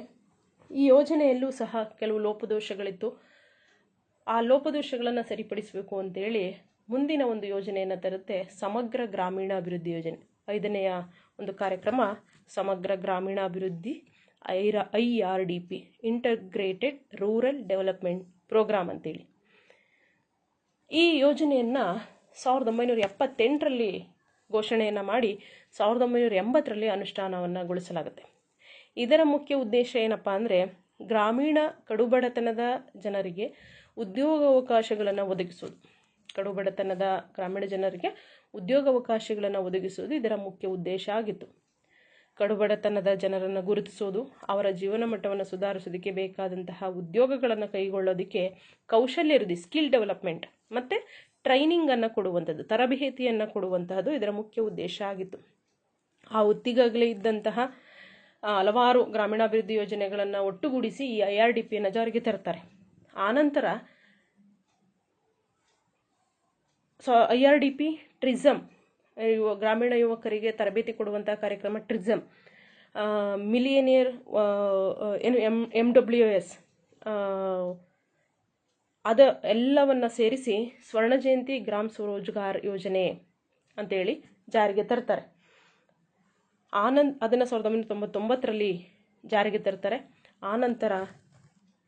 ಈ ಯೋಜನೆಯಲ್ಲೂ ಸಹ ಕೆಲವು ಲೋಪದೋಷಗಳಿತ್ತು. ಆ ಲೋಪದೋಷಗಳನ್ನು ಸರಿಪಡಿಸಬೇಕು ಅಂತೇಳಿ ಮುಂದಿನ ಒಂದು ಯೋಜನೆಯನ್ನು ತರುತ್ತೆ, ಸಮಗ್ರ ಗ್ರಾಮೀಣ ಅಭಿವೃದ್ಧಿ ಯೋಜನೆ. 5ನೆಯ ಒಂದು ಕಾರ್ಯಕ್ರಮ ಸಮಗ್ರ ಗ್ರಾಮೀಣ ಅಭಿವೃದ್ಧಿ IRDP, integrated rural development programme ಅಂತೇಳಿ. ಈ ಯೋಜನೆಯನ್ನು 1978ರಲ್ಲಿ ಘೋಷಣೆಯನ್ನು ಮಾಡಿ 1980ರಲ್ಲಿ ಅನುಷ್ಠಾನಗೊಳಿಸಲಾಗುತ್ತೆ. ಇದರ ಮುಖ್ಯ ಉದ್ದೇಶ ಏನಪ್ಪ ಅಂದರೆ ಗ್ರಾಮೀಣ ಕಡುಬಡತನದ ಜನರಿಗೆ ಉದ್ಯೋಗಾವಕಾಶಗಳನ್ನು ಒದಗಿಸೋದು. ಕಡುಬಡತನದ ಗ್ರಾಮೀಣ ಜನರಿಗೆ ಉದ್ಯೋಗಾವಕಾಶಗಳನ್ನು ಒದಗಿಸೋದು ಇದರ ಮುಖ್ಯ ಉದ್ದೇಶ ಆಗಿತ್ತು. ಕಡುಬಡತನದ ಜನರನ್ನು ಗುರುತಿಸೋದು, ಅವರ ಜೀವನ ಮಟ್ಟವನ್ನು ಸುಧಾರಿಸೋದಕ್ಕೆ ಬೇಕಾದಂತಹ ಉದ್ಯೋಗಗಳನ್ನು ಕೈಗೊಳ್ಳೋದಕ್ಕೆ ಕೌಶಲ್ಯ ವೃದ್ಧಿ, ಸ್ಕಿಲ್ ಡೆವಲಪ್ಮೆಂಟ್ ಮತ್ತು ಟ್ರೈನಿಂಗನ್ನು ಕೊಡುವಂಥದ್ದು, ತರಬೇತಿಯನ್ನು ಕೊಡುವಂತಹದ್ದು ಇದರ ಮುಖ್ಯ ಉದ್ದೇಶ ಆಗಿತ್ತು. ಆ ಹೊತ್ತಿಗಾಗಲೇ ಇದ್ದಂತಹ ಹಲವಾರು ಗ್ರಾಮೀಣಾಭಿವೃದ್ಧಿ ಯೋಜನೆಗಳನ್ನು ಒಟ್ಟುಗೂಡಿಸಿ ಈ IRDPಯನ್ನು ಜಾರಿಗೆ ತರ್ತಾರೆ. ಆನಂತರ IRDP ಟ್ರಿಸಮ್, ಗ್ರಾಮೀಣ ಯುವಕರಿಗೆ ತರಬೇತಿ ಕೊಡುವಂತಹ ಕಾರ್ಯಕ್ರಮ ಟ್ರಿಸಮ್, ಮಿಲಿಯನಿಯರ್ MWS ಅದ ಎಲ್ಲವನ್ನು ಸೇರಿಸಿ ಸ್ವರ್ಣ ಜಯಂತಿ ಗ್ರಾಮ ಸ್ವರೋಜ್ಗಾರ್ ಯೋಜನೆ ಅಂತೇಳಿ ಜಾರಿಗೆ ತರ್ತಾರೆ. ಅದನ್ನು 1999ರಲ್ಲಿ ಜಾರಿಗೆ ತರ್ತಾರೆ. ಆನಂತರ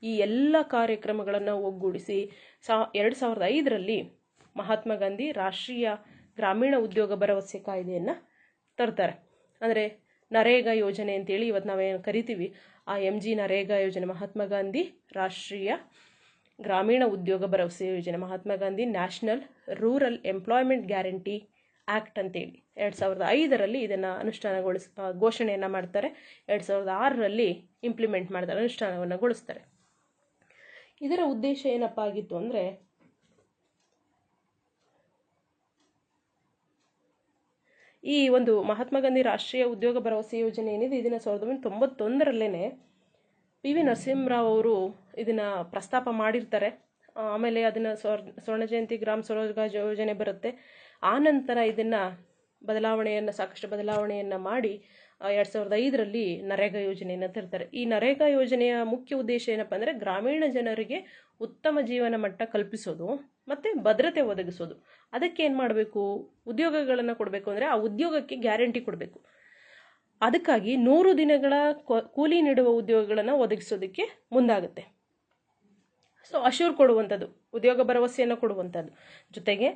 ಈ ಎಲ್ಲ ಕಾರ್ಯಕ್ರಮಗಳನ್ನು ಒಗ್ಗೂಡಿಸಿ 2005ರಲ್ಲಿ ಮಹಾತ್ಮ ಗಾಂಧಿ ರಾಷ್ಟ್ರೀಯ ಗ್ರಾಮೀಣ ಉದ್ಯೋಗ ಭರವಸೆ ಕಾಯ್ದೆಯನ್ನು ತರ್ತಾರೆ. ಅಂದರೆ ನರೇಗಾ ಯೋಜನೆ ಅಂತೇಳಿ ಇವತ್ತು ನಾವೇನು ಕರಿತೀವಿ, ಆ MG ನರೇಗಾ ಯೋಜನೆ, ಮಹಾತ್ಮ ಗಾಂಧಿ ರಾಷ್ಟ್ರೀಯ ಗ್ರಾಮೀಣ ಉದ್ಯೋಗ ಭರವಸೆ ಯೋಜನೆ, Mahatma Gandhi national rural employment guarantee act ಅಂತೇಳಿ 2005ರಲ್ಲಿ ಇದನ್ನು ಘೋಷಣೆಯನ್ನು ಮಾಡ್ತಾರೆ. 2006ರಲ್ಲಿ ಇಂಪ್ಲಿಮೆಂಟ್ ಮಾಡ್ತಾರೆ, ಅನುಷ್ಠಾನವನ್ನು ಗೊಳಿಸ್ತಾರೆ. ಇದರ ಉದ್ದೇಶ ಏನಪ್ಪ ಆಗಿತ್ತು ಅಂದರೆ ಈ ಒಂದು ಮಹಾತ್ಮ ಗಾಂಧಿ ರಾಷ್ಟ್ರೀಯ ಉದ್ಯೋಗ ಭರವಸೆ ಯೋಜನೆ ಏನಿದೆ ಇದನ್ನು 1991ರಲ್ಲೇ PV ನರಸಿಂಹರಾವ್ ಅವರು ಇದನ್ನು ಪ್ರಸ್ತಾಪ ಮಾಡಿರ್ತಾರೆ. ಆಮೇಲೆ ಅದನ್ನು ಸ್ವರ್ಣ ಜಯಂತಿ ಗ್ರಾಮ ಸ್ವರೋಜ್ಗಾರ್ ಯೋಜನೆ ಬರುತ್ತೆ. ಆನಂತರ ಇದನ್ನು ಸಾಕಷ್ಟು ಬದಲಾವಣೆಯನ್ನು ಮಾಡಿ 2005ರಲ್ಲಿ ನರೇಗಾ ಯೋಜನೆಯನ್ನು ತರ್ತಾರೆ. ಈ ನರೇಗಾ ಯೋಜನೆಯ ಮುಖ್ಯ ಉದ್ದೇಶ ಏನಪ್ಪ ಅಂದರೆ ಗ್ರಾಮೀಣ ಜನರಿಗೆ ಉತ್ತಮ ಜೀವನ ಮಟ್ಟ ಕಲ್ಪಿಸೋದು ಮತ್ತು ಭದ್ರತೆ ಒದಗಿಸೋದು. ಅದಕ್ಕೆ ಏನು ಮಾಡಬೇಕು, ಉದ್ಯೋಗಗಳನ್ನು ಕೊಡಬೇಕು ಅಂದರೆ ಆ ಉದ್ಯೋಗಕ್ಕೆ ಗ್ಯಾರಂಟಿ ಕೊಡಬೇಕು. ಅದಕ್ಕಾಗಿ 100 ದಿನಗಳ ಕೂಲಿ ನೀಡುವ ಉದ್ಯೋಗಗಳನ್ನು ಒದಗಿಸೋದಕ್ಕೆ ಮುಂದಾಗುತ್ತೆ. ಅಶ್ಯೂರ್ ಕೊಡುವಂಥದ್ದು, ಉದ್ಯೋಗ ಭರವಸೆಯನ್ನು ಕೊಡುವಂಥದ್ದು. ಜೊತೆಗೆ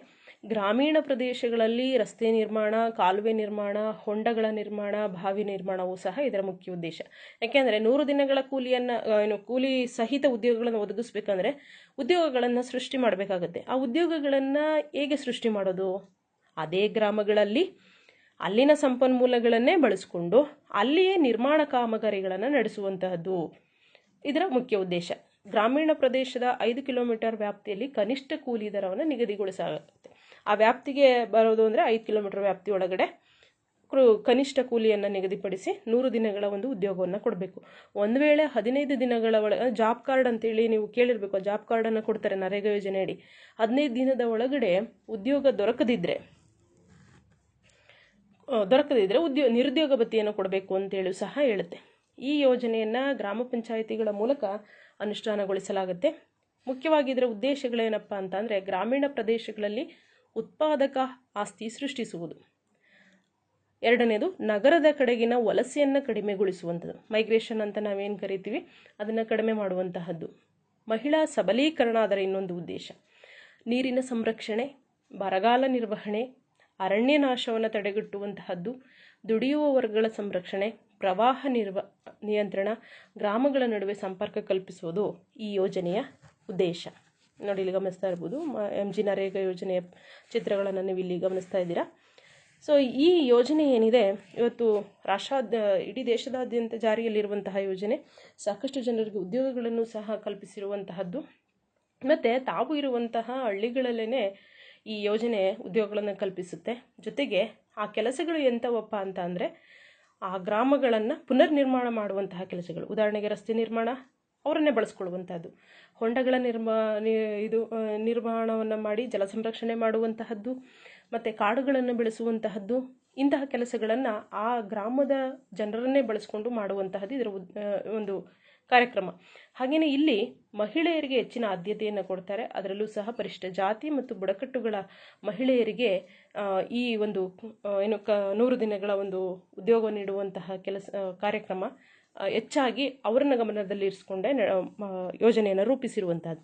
ಗ್ರಾಮೀಣ ಪ್ರದೇಶಗಳಲ್ಲಿ ರಸ್ತೆ ನಿರ್ಮಾಣ, ಕಾಲುವೆ ನಿರ್ಮಾಣ, ಹೊಂಡಗಳ ನಿರ್ಮಾಣ, ಬಾವಿ ನಿರ್ಮಾಣವೂ ಸಹ ಇದರ ಮುಖ್ಯ ಉದ್ದೇಶ. ಯಾಕೆಂದರೆ 100 ದಿನಗಳ ಕೂಲಿ ಸಹಿತ ಉದ್ಯೋಗಗಳನ್ನು ಒದಗಿಸ್ಬೇಕಂದ್ರೆ ಉದ್ಯೋಗಗಳನ್ನು ಸೃಷ್ಟಿ ಮಾಡಬೇಕಾಗತ್ತೆ. ಆ ಉದ್ಯೋಗಗಳನ್ನು ಹೇಗೆ ಸೃಷ್ಟಿ ಮಾಡೋದು? ಅದೇ ಗ್ರಾಮಗಳಲ್ಲಿ ಅಲ್ಲಿನ ಸಂಪನ್ಮೂಲಗಳನ್ನೇ ಬಳಸಿಕೊಂಡು ಅಲ್ಲಿಯೇ ನಿರ್ಮಾಣ ಕಾಮಗಾರಿಗಳನ್ನು ನಡೆಸುವಂತಹದ್ದು ಇದರ ಮುಖ್ಯ ಉದ್ದೇಶ. ಗ್ರಾಮೀಣ ಪ್ರದೇಶದ 5 ಕಿಲೋಮೀಟರ್ ವ್ಯಾಪ್ತಿಯಲ್ಲಿ ಕನಿಷ್ಠ ಕೂಲಿ ದರವನ್ನು ನಿಗದಿಗೊಳಿಸಲಾಗುತ್ತೆ. ಆ ವ್ಯಾಪ್ತಿಗೆ ಬರೋದು ಅಂದರೆ 5 ಕಿಲೋಮೀಟರ್ ವ್ಯಾಪ್ತಿ ಒಳಗಡೆ ಕನಿಷ್ಠ ಕೂಲಿಯನ್ನು ನಿಗದಿಪಡಿಸಿ 100 ದಿನಗಳ ಒಂದು ಉದ್ಯೋಗವನ್ನು ಕೊಡಬೇಕು. ಒಂದು ವೇಳೆ 15 ದಿನಗಳ ಒಳಗೆ ಜಾಬ್ ಕಾರ್ಡ್ ಅಂತೇಳಿ ನೀವು ಕೇಳಿರಬೇಕು, ಜಾಬ್ ಕಾರ್ಡನ್ನು ಕೊಡ್ತಾರೆ ನರೇಗಾ ಯೋಜನೆ ಅಡಿ. 15 ದಿನದ ಒಳಗಡೆ ಉದ್ಯೋಗ ದೊರಕದಿದ್ದರೆ ನಿರುದ್ಯೋಗ ಭತ್ಯೆಯನ್ನು ಕೊಡಬೇಕು ಅಂತೇಳಿ ಸಹ ಹೇಳುತ್ತೆ. ಈ ಯೋಜನೆಯನ್ನು ಗ್ರಾಮ ಪಂಚಾಯಿತಿಗಳ ಮೂಲಕ ಅನುಷ್ಠಾನಗೊಳಿಸಲಾಗುತ್ತೆ. ಮುಖ್ಯವಾಗಿ ಇದರ ಉದ್ದೇಶಗಳೇನಪ್ಪ ಅಂತಂದರೆ ಗ್ರಾಮೀಣ ಪ್ರದೇಶಗಳಲ್ಲಿ ಉತ್ಪಾದಕ ಆಸ್ತಿ ಸೃಷ್ಟಿಸುವುದು. ಎರಡನೇದು ನಗರದ ಕಡೆಗಿನ ವಲಸೆಯನ್ನು ಕಡಿಮೆಗೊಳಿಸುವಂಥದ್ದು, ಮೈಗ್ರೇಷನ್ ಅಂತ ನಾವೇನು ಕರಿತೀವಿ ಅದನ್ನು ಕಡಿಮೆ ಮಾಡುವಂತಹದ್ದು. ಮಹಿಳಾ ಸಬಲೀಕರಣ ಅದರ ಇನ್ನೊಂದು ಉದ್ದೇಶ. ನೀರಿನ ಸಂರಕ್ಷಣೆ, ಬರಗಾಲ ನಿರ್ವಹಣೆ, ಅರಣ್ಯ ನಾಶವನ್ನು ತಡೆಗಟ್ಟುವಂತಹದ್ದು, ದುಡಿಯುವ ವರ್ಗಗಳ ಸಂರಕ್ಷಣೆ, ಪ್ರವಾಹ ನಿಯಂತ್ರಣ, ಗ್ರಾಮಗಳ ನಡುವೆ ಸಂಪರ್ಕ ಕಲ್ಪಿಸುವುದು ಈ ಯೋಜನೆಯ ಉದ್ದೇಶ. ನೋಡಿ ಇಲ್ಲಿ ಗಮನಿಸ್ತಾ ಇರ್ಬೋದು, MG ನರೇಗಾ ಯೋಜನೆಯ ಚಿತ್ರಗಳನ್ನು ನೀವು ಇಲ್ಲಿ ಗಮನಿಸ್ತಾ ಇದ್ದೀರಾ. ಈ ಯೋಜನೆ ಏನಿದೆ ಇವತ್ತು ಇಡೀ ದೇಶದಾದ್ಯಂತ ಜಾರಿಯಲ್ಲಿರುವಂತಹ ಯೋಜನೆ. ಸಾಕಷ್ಟು ಜನರಿಗೆ ಉದ್ಯೋಗಗಳನ್ನು ಸಹ ಕಲ್ಪಿಸಿರುವಂತಹದ್ದು. ಮತ್ತು ತಾವು ಇರುವಂತಹ ಹಳ್ಳಿಗಳಲ್ಲೇ ಈ ಯೋಜನೆ ಉದ್ಯೋಗಗಳನ್ನು ಕಲ್ಪಿಸುತ್ತೆ. ಜೊತೆಗೆ ಆ ಕೆಲಸಗಳು ಎಂಥವಪ್ಪ ಅಂತ ಅಂದರೆ ಆ ಗ್ರಾಮಗಳನ್ನು ಪುನರ್ ನಿರ್ಮಾಣ ಮಾಡುವಂತಹ ಕೆಲಸಗಳು. ಉದಾಹರಣೆಗೆ ರಸ್ತೆ ನಿರ್ಮಾಣ ಅವರನ್ನೇ ಬಳಸ್ಕೊಳ್ಳುವಂಥದ್ದು, ಹೊಂಡಗಳ ನಿರ್ಮಾಣವನ್ನು ಮಾಡಿ ಜಲ ಸಂರಕ್ಷಣೆ ಮಾಡುವಂತಹದ್ದು, ಮತ್ತು ಕಾಡುಗಳನ್ನು ಬೆಳೆಸುವಂತಹದ್ದು. ಇಂತಹ ಕೆಲಸಗಳನ್ನು ಆ ಗ್ರಾಮದ ಜನರನ್ನೇ ಬಳಸಿಕೊಂಡು ಮಾಡುವಂತಹದ್ದು ಇದರ ಒಂದು ಕಾರ್ಯಕ್ರಮ. ಹಾಗೆಯೇ ಇಲ್ಲಿ ಮಹಿಳೆಯರಿಗೆ ಹೆಚ್ಚಿನ ಆದ್ಯತೆಯನ್ನು ಕೊಡ್ತಾರೆ. ಅದರಲ್ಲೂ ಸಹ ಪರಿಶಿಷ್ಟ ಜಾತಿ ಮತ್ತು ಬುಡಕಟ್ಟುಗಳ ಮಹಿಳೆಯರಿಗೆ ಈ ಒಂದು 100 ದಿನಗಳ ಒಂದು ಉದ್ಯೋಗ ನೀಡುವಂತಹ ಕಾರ್ಯಕ್ರಮ ಹೆಚ್ಚಾಗಿ ಅವರನ್ನ ಗಮನದಲ್ಲಿರಿಸಿಕೊಂಡೇ ಯೋಜನೆಯನ್ನು ರೂಪಿಸಿರುವಂಥದ್ದು.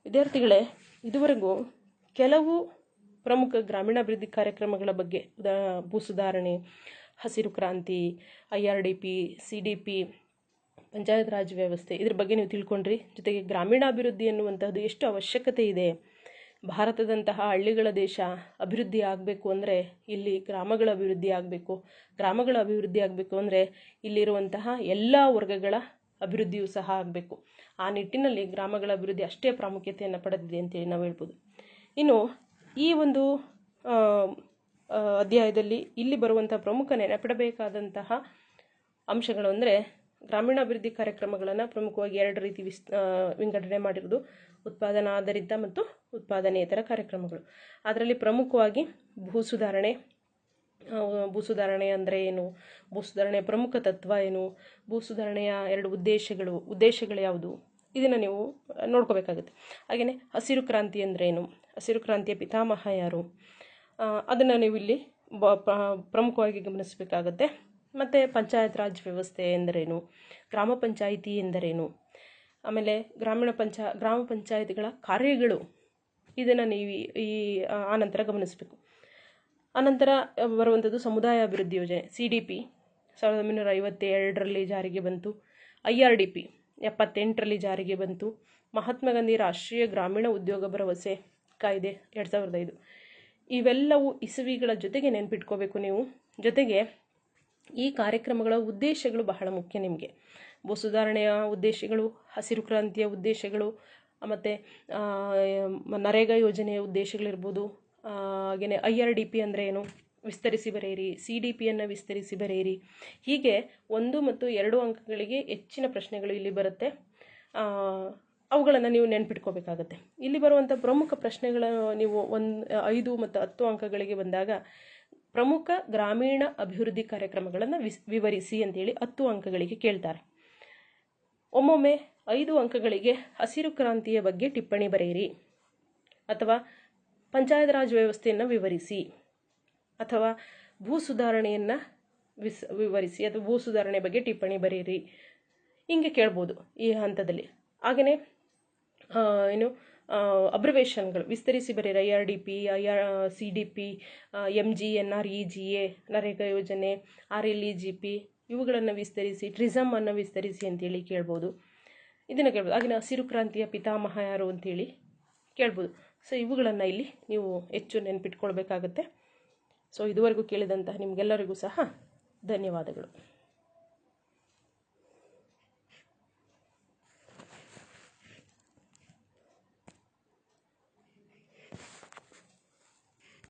ವಿದ್ಯಾರ್ಥಿಗಳೇ, ಇದುವರೆಗೂ ಕೆಲವು ಪ್ರಮುಖ ಗ್ರಾಮೀಣಾಭಿವೃದ್ಧಿ ಕಾರ್ಯಕ್ರಮಗಳ ಬಗ್ಗೆ, ಭೂ ಸುಧಾರಣೆ, ಹಸಿರು ಕ್ರಾಂತಿ, IRDP, CDP, ಪಂಚಾಯತ್ ರಾಜ್ ವ್ಯವಸ್ಥೆ, ಇದ್ರ ಬಗ್ಗೆ ನೀವು ತಿಳ್ಕೊಂಡ್ರಿ. ಜೊತೆಗೆ ಗ್ರಾಮೀಣಾಭಿವೃದ್ಧಿ ಎನ್ನುವಂತಹದ್ದು ಎಷ್ಟು ಅವಶ್ಯಕತೆ ಇದೆ. ಭಾರತದಂತಹ ಹಳ್ಳಿಗಳ ದೇಶ ಅಭಿವೃದ್ಧಿ ಆಗಬೇಕು ಅಂದರೆ ಇಲ್ಲಿ ಗ್ರಾಮಗಳ ಅಭಿವೃದ್ಧಿ ಆಗಬೇಕು. ಗ್ರಾಮಗಳ ಅಭಿವೃದ್ಧಿ ಆಗಬೇಕು ಅಂದರೆ ಇಲ್ಲಿರುವಂತಹ ಎಲ್ಲ ವರ್ಗಗಳ ಅಭಿವೃದ್ಧಿಯೂ ಸಹ ಆಗಬೇಕು. ಆ ನಿಟ್ಟಿನಲ್ಲಿ ಗ್ರಾಮಗಳ ಅಭಿವೃದ್ಧಿ ಅಷ್ಟೇ ಪ್ರಾಮುಖ್ಯತೆಯನ್ನು ಪಡೆದಿದೆ ಅಂತೇಳಿ ನಾವು ಹೇಳ್ಬೋದು. ಇನ್ನು ಈ ಒಂದು ಅಧ್ಯಾಯದಲ್ಲಿ ಇಲ್ಲಿ ಬರುವಂಥ ಪ್ರಮುಖ ನೆನಪಿಡಬೇಕಾದಂತಹ ಅಂಶಗಳು ಅಂದರೆ ಗ್ರಾಮೀಣಾಭಿವೃದ್ಧಿ ಕಾರ್ಯಕ್ರಮಗಳನ್ನು ಪ್ರಮುಖವಾಗಿ 2 ರೀತಿ ವಿಂಗಡಣೆ ಮಾಡಿರೋದು: ಉತ್ಪಾದನಾ ಆಧಾರಿತ ಮತ್ತು ಉತ್ಪಾದನೇತರ ಕಾರ್ಯಕ್ರಮಗಳು. ಅದರಲ್ಲಿ ಪ್ರಮುಖವಾಗಿ ಭೂಸುಧಾರಣೆ ಅಂದರೆ ಏನು, ಭೂಸುಧಾರಣೆಯ ಪ್ರಮುಖ ತತ್ವ ಏನು, ಭೂಸುಧಾರಣೆಯ 2 ಉದ್ದೇಶಗಳು ಯಾವುದು, ಇದನ್ನು ನೀವು ನೋಡ್ಕೋಬೇಕಾಗುತ್ತೆ. ಹಾಗೆಯೇ ಹಸಿರು ಕ್ರಾಂತಿ ಅಂದರೆ ಏನು, ಹಸಿರು ಕ್ರಾಂತಿಯ ಪಿತಾಮಹ ಯಾರು, ಅದನ್ನು ನೀವು ಇಲ್ಲಿ ಪ್ರಮುಖವಾಗಿ ಗಮನಿಸಬೇಕಾಗತ್ತೆ. ಮತ್ತು ಪಂಚಾಯತ್ ರಾಜ್ ವ್ಯವಸ್ಥೆ ಎಂದರೇನು, ಗ್ರಾಮ ಪಂಚಾಯಿತಿ ಎಂದರೇನು, ಆಮೇಲೆ ಗ್ರಾಮ ಪಂಚಾಯಿತಿಗಳ ಕಾರ್ಯಗಳು, ಇದನ್ನು ನೀವು ಆನಂತರ ಗಮನಿಸಬೇಕು. ಆನಂತರ ಬರುವಂಥದ್ದು ಸಮುದಾಯ ಅಭಿವೃದ್ಧಿ ಯೋಜನೆ CDP 1952ರಲ್ಲಿ ಜಾರಿಗೆ ಬಂತು. IRDP 78ರಲ್ಲಿ ಜಾರಿಗೆ ಬಂತು. ಮಹಾತ್ಮ ಗಾಂಧಿ ರಾಷ್ಟ್ರೀಯ ಗ್ರಾಮೀಣ ಉದ್ಯೋಗ ಭರವಸೆ ಕಾಯ್ದೆ 2005. ಇವೆಲ್ಲವೂ ಇಸವಿಗಳ ಜೊತೆಗೆ ನೆನಪಿಟ್ಕೋಬೇಕು ನೀವು. ಜೊತೆಗೆ ಈ ಕಾರ್ಯಕ್ರಮಗಳ ಉದ್ದೇಶಗಳು ಬಹಳ ಮುಖ್ಯ ನಿಮಗೆ. ಭೂಸುಧಾರಣೆಯ ಉದ್ದೇಶಗಳು, ಹಸಿರು ಕ್ರಾಂತಿಯ ಉದ್ದೇಶಗಳು, ಮತ್ತು ನರೇಗಾ ಯೋಜನೆಯ ಉದ್ದೇಶಗಳಿರ್ಬೋದು. ಹಾಗೆಯೇ IRDP ಅಂದರೆ ಏನು ವಿಸ್ತರಿಸಿ ಬರೆಯಿರಿ, CDPಯನ್ನು ವಿಸ್ತರಿಸಿ ಬರೆಯಿರಿ. ಹೀಗೆ 1 ಮತ್ತು 2 ಅಂಕಗಳಿಗೆ ಹೆಚ್ಚಿನ ಪ್ರಶ್ನೆಗಳು ಇಲ್ಲಿ ಬರುತ್ತೆ. ಅವುಗಳನ್ನು ನೀವು ನೆನ್ಪಿಟ್ಕೋಬೇಕಾಗತ್ತೆ. ಇಲ್ಲಿ ಬರುವಂಥ ಪ್ರಮುಖ ಪ್ರಶ್ನೆಗಳನ್ನು ನೀವು 5 ಮತ್ತು 10 ಅಂಕಗಳಿಗೆ ಬಂದಾಗ ಪ್ರಮುಖ ಗ್ರಾಮೀಣ ಅಭಿವೃದ್ಧಿ ಕಾರ್ಯಕ್ರಮಗಳನ್ನು ವಿವರಿಸಿ ಅಂತೇಳಿ 10 ಅಂಕಗಳಿಗೆ ಕೇಳ್ತಾರೆ. ಒಮ್ಮೊಮ್ಮೆ 5 ಅಂಕಗಳಿಗೆ ಹಸಿರು ಕ್ರಾಂತಿಯ ಬಗ್ಗೆ ಟಿಪ್ಪಣಿ ಬರೆಯಿರಿ, ಅಥವಾ ಪಂಚಾಯತ್ ರಾಜ್ ವ್ಯವಸ್ಥೆಯನ್ನು ವಿವರಿಸಿ, ಅಥವಾ ಭೂ ಸುಧಾರಣೆಯನ್ನು ವಿವರಿಸಿ, ಅಥವಾ ಭೂ ಸುಧಾರಣೆ ಬಗ್ಗೆ ಟಿಪ್ಪಣಿ ಬರೆಯಿರಿ, ಹಿಂಗೆ ಕೇಳ್ಬೋದು ಈ ಹಂತದಲ್ಲಿ. ಹಾಗೆಯೇ ಅಬ್ರಿವೇಷನ್ಗಳು ವಿಸ್ತರಿಸಿ ಬರೆಯಿರಿ: IRDP, CDP, MGNREGA, ನರೇಗಾ ಯೋಜನೆ, RLEGP ಇವುಗಳನ್ನು ವಿಸ್ತರಿಸಿ, ಟ್ರಿಸಮನ್ನು ವಿಸ್ತರಿಸಿ ಅಂತೇಳಿ ಕೇಳ್ಬೋದು. ಇದನ್ನು ಕೇಳ್ಬೋದು. ಹಾಗೆಯೇ ಹಸಿರು ಕ್ರಾಂತಿಯ ಪಿತಾಮಹ ಯಾರು ಅಂತೇಳಿ ಕೇಳ್ಬೋದು. ಸೊ ಇವುಗಳನ್ನು ಇಲ್ಲಿ ನೀವು ಹೆಚ್ಚು ನೆನಪಿಟ್ಕೊಳ್ಬೇಕಾಗತ್ತೆ. ಸೊ ಇದುವರೆಗೂ ಕೇಳಿದಂತಹ ನಿಮಗೆಲ್ಲರಿಗೂ ಸಹ ಧನ್ಯವಾದಗಳು.